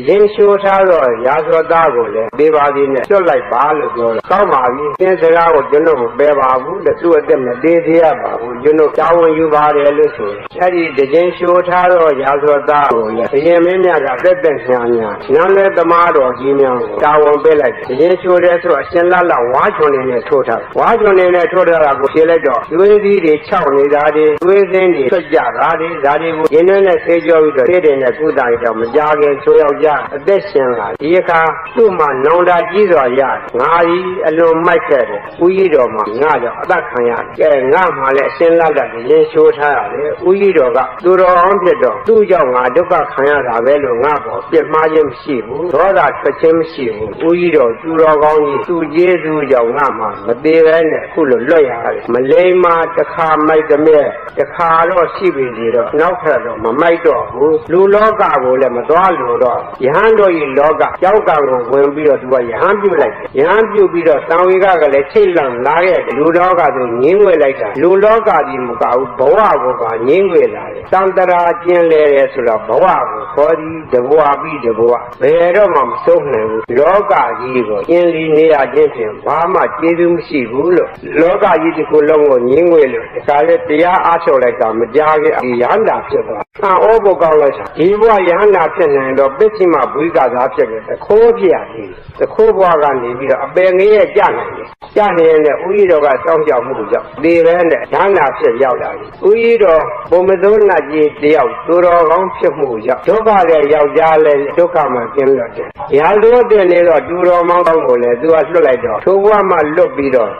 ရင်ရှိုးထားတော့ရာဇဝသားကိုလည်းပေးပါသေးနဲ့ကျွတ်လိုက်ပါလို့ပြောတယ်ကောင်းပါပြီသင်စကားကိုကျွန်တော်မပယ်ပါဘူးတဲ့သူ့အသက်မသေးသေးရပါဘူးကျွန်တော်တာဝန်ယူပါတယ်လို့ဆိုအဲ့ဒီရင်ရှိုးထားတော့ရာဇဝသားကိုလည်းဘုရင်မင်းများကတက်တက်ညာညာနားလဲသမားတော်ကြီးများကိုတာဝန်ပေးလိုက်တယ်ရင်ရှိုးတဲ့ဆိုအရှင်လလဝါချွန်နေနဲ့ထိုးထားဝါချွန်နေနဲ့ထိုးထားတာကိုဖြေလိုက်တော့သွေးသီးတွေခြောက်နေတာတွေသွေးစင်းတွေထွက်ကြတာတွေဓာတ်တွေကိုရင်းနှင်းနဲ့ဆေးကြောပြီးတော့တဲ့တဲ့နဲ့ကုသရတော့မကြခင်ဆိုယောက်ျားအသက်ရှင်လာဒီအခါသူ့မှာနောင်တကြီးစွာရငါကြီးအလွန်မိုက်ခဲ့တယ်ဦးကြီးတော်မှာငါကြောင့်အသက်ခံရတယ်ကဲငါမှလည်းအရှင်လတ်ကရင်ရှိုးထားရတယ်ဦးကြီးတော်ကသူတော်အောင်ဖြစ်တော့သူ့ကြောင့်ငါဒုက္ခခံရတာပဲလို့ငါပေါ်ပြစ်မှားခြင်းမရှိဘူးဒေါသထွက်ခြင်းမရှိဘူးဦးကြီးတော်သူတော်ကောင်းကြီးသူ့ကျေးဇူးကြောင့်ငါမှမသေးပဲနဲ့အခုလိုလွတ်ရတယ်မလိမ္မာတစ်ခါမိုက်တဲ့မြဲတစ်ခါတော့ရှိပြီလေတော့နောက်ထပ်တော့မမိုက်တော့ဘူးလူလောကကိုလည်းမသွားလို့တော့ယဟန်တို့ရဲ့လောကကြောက်ကံကိုဝင်ပြီးတော့သူကယဟန်ပြုတ်လိုက်ယဟန်ပြုတ်ပြီးတော့သံဝေကကလည်းချိတ်လန့်လာခဲ့လူလောကဆိုငင်းဝဲလိုက်တာလူလောကကြီးမကဘူးဘဝကိုပါငင်းဝဲလာတယ်တန်တရာကျင်းလဲတယ်ဆိုတော့ဘဝကိုခေါ်ဒီတဘဝပြီးတဘဝဘယ်တော့မှမဆုံးနိုင်ဘူးလောကကြီးကိုကျင်းလီနေရခြင်းဖြင့်ဘာမှကျေးဇူးမရှိဘူးလို့လောကကြီးတစ်ခုလုံးကိုငင်းဝဲလို့ဒါကလည်းတရားအားထုတ်လိုက်တာမကြားခဲ့ဒီယဟန္တာဖြစ်သွား။အောဘုကောင်းလိုက်တာဒီဘဝယဟန္တာဖြစ်နိုင်တော့ပစ္စိမဘုရားသာဖြစ်ခဲ့တယ်ခိုးဖြစ်ရတယ်။တခိုးဘဝကနေပြီးတော့အပယ်ငရဲကြနိုင်တယ်။ကြနေရင်လည်းဦးကြီးတော်ကစောင့်ကြောက်မှုကြောင့်ဒီပဲနဲ့ယဟန္တာဖြစ်ရောက်လာတယ်။ဦးကြီးတော်ဘုံမစိုးနာကြီးတယောက်သူတော်ကောင်းဖြစ်မှုကြောင့်ဒုက္ခရဲ့ယောက်ျားလည်းဒုက္ခမှကျင်းလွတ်တယ်။ရာလူတဲ့နေတော့သူတော်မောင်းကောင်းကိုလည်းသူကလွတ်လိုက်တော့ထိုဘဝမှာလွတ်ပြီးတော့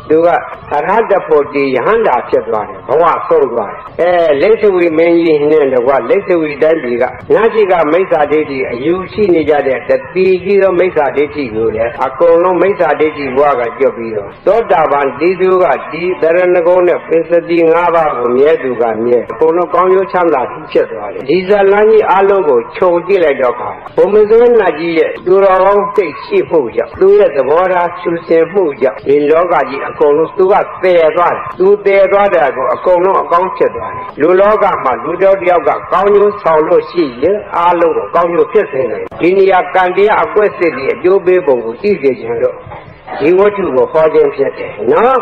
သူကသရဟတဖို့ဒီယဟန္တာဖြစ်သွားတယ်ဘဝဆုံးသွားတယ်လိစ္ဆဝီမင်းကြီးနဲ့တော့လိစ္ဆဝီတိုင်းပြည်ကညရှိကမိစ္ဆာဒိဋ္ဌိအယူရှိနေကြတဲ့တတိကြီးသောမိစ္ဆာဒိဋ္ဌိကိုလည်းအကုန်လုံးမိစ္ဆာဒိဋ္ဌိဘဝကကျွတ်ပြီးတော့သောတာပန်ဒီသူကဒီတရဏဂုံနဲ့ပိစတိ၅ပါးကိုမြဲသူကမြဲအကုန်လုံးကောင်းကျိုးချမ်းသာဖြစ်သွားတယ်ဒီဇလန်းကြီးအလုံးကိုခြုံကြည့်လိုက်တော့ဘုံမစိုးနာကြီးရဲ့သူတော်ကောင်းစိတ်ရှိမှုကြောင့်သူရဲ့သဘောထားရှုစင်မှုကြောင့်ဒီလောကကြီးအကုန်လုံးသူကတည်သွားတယ်သူတည်သွားတဲ့ကိုအကုန်လုံးအကောင်းဖြစ်သွားတယ်လူလောကမှာလူတော်တယောက်ကကောင်းကျိုးဆောင်လို့ရှိရင်အားလုံးကိုကောင်းကျိုးဖြစ်စေတယ်ဒီနေရာကံတရားအကွက်စစ်တွေအကျိုးပေးပုံကိုသိစေခြင်းလို့ဒီဝတ္ထုကိုဟောခြင်းဖြစ်တယ်နော်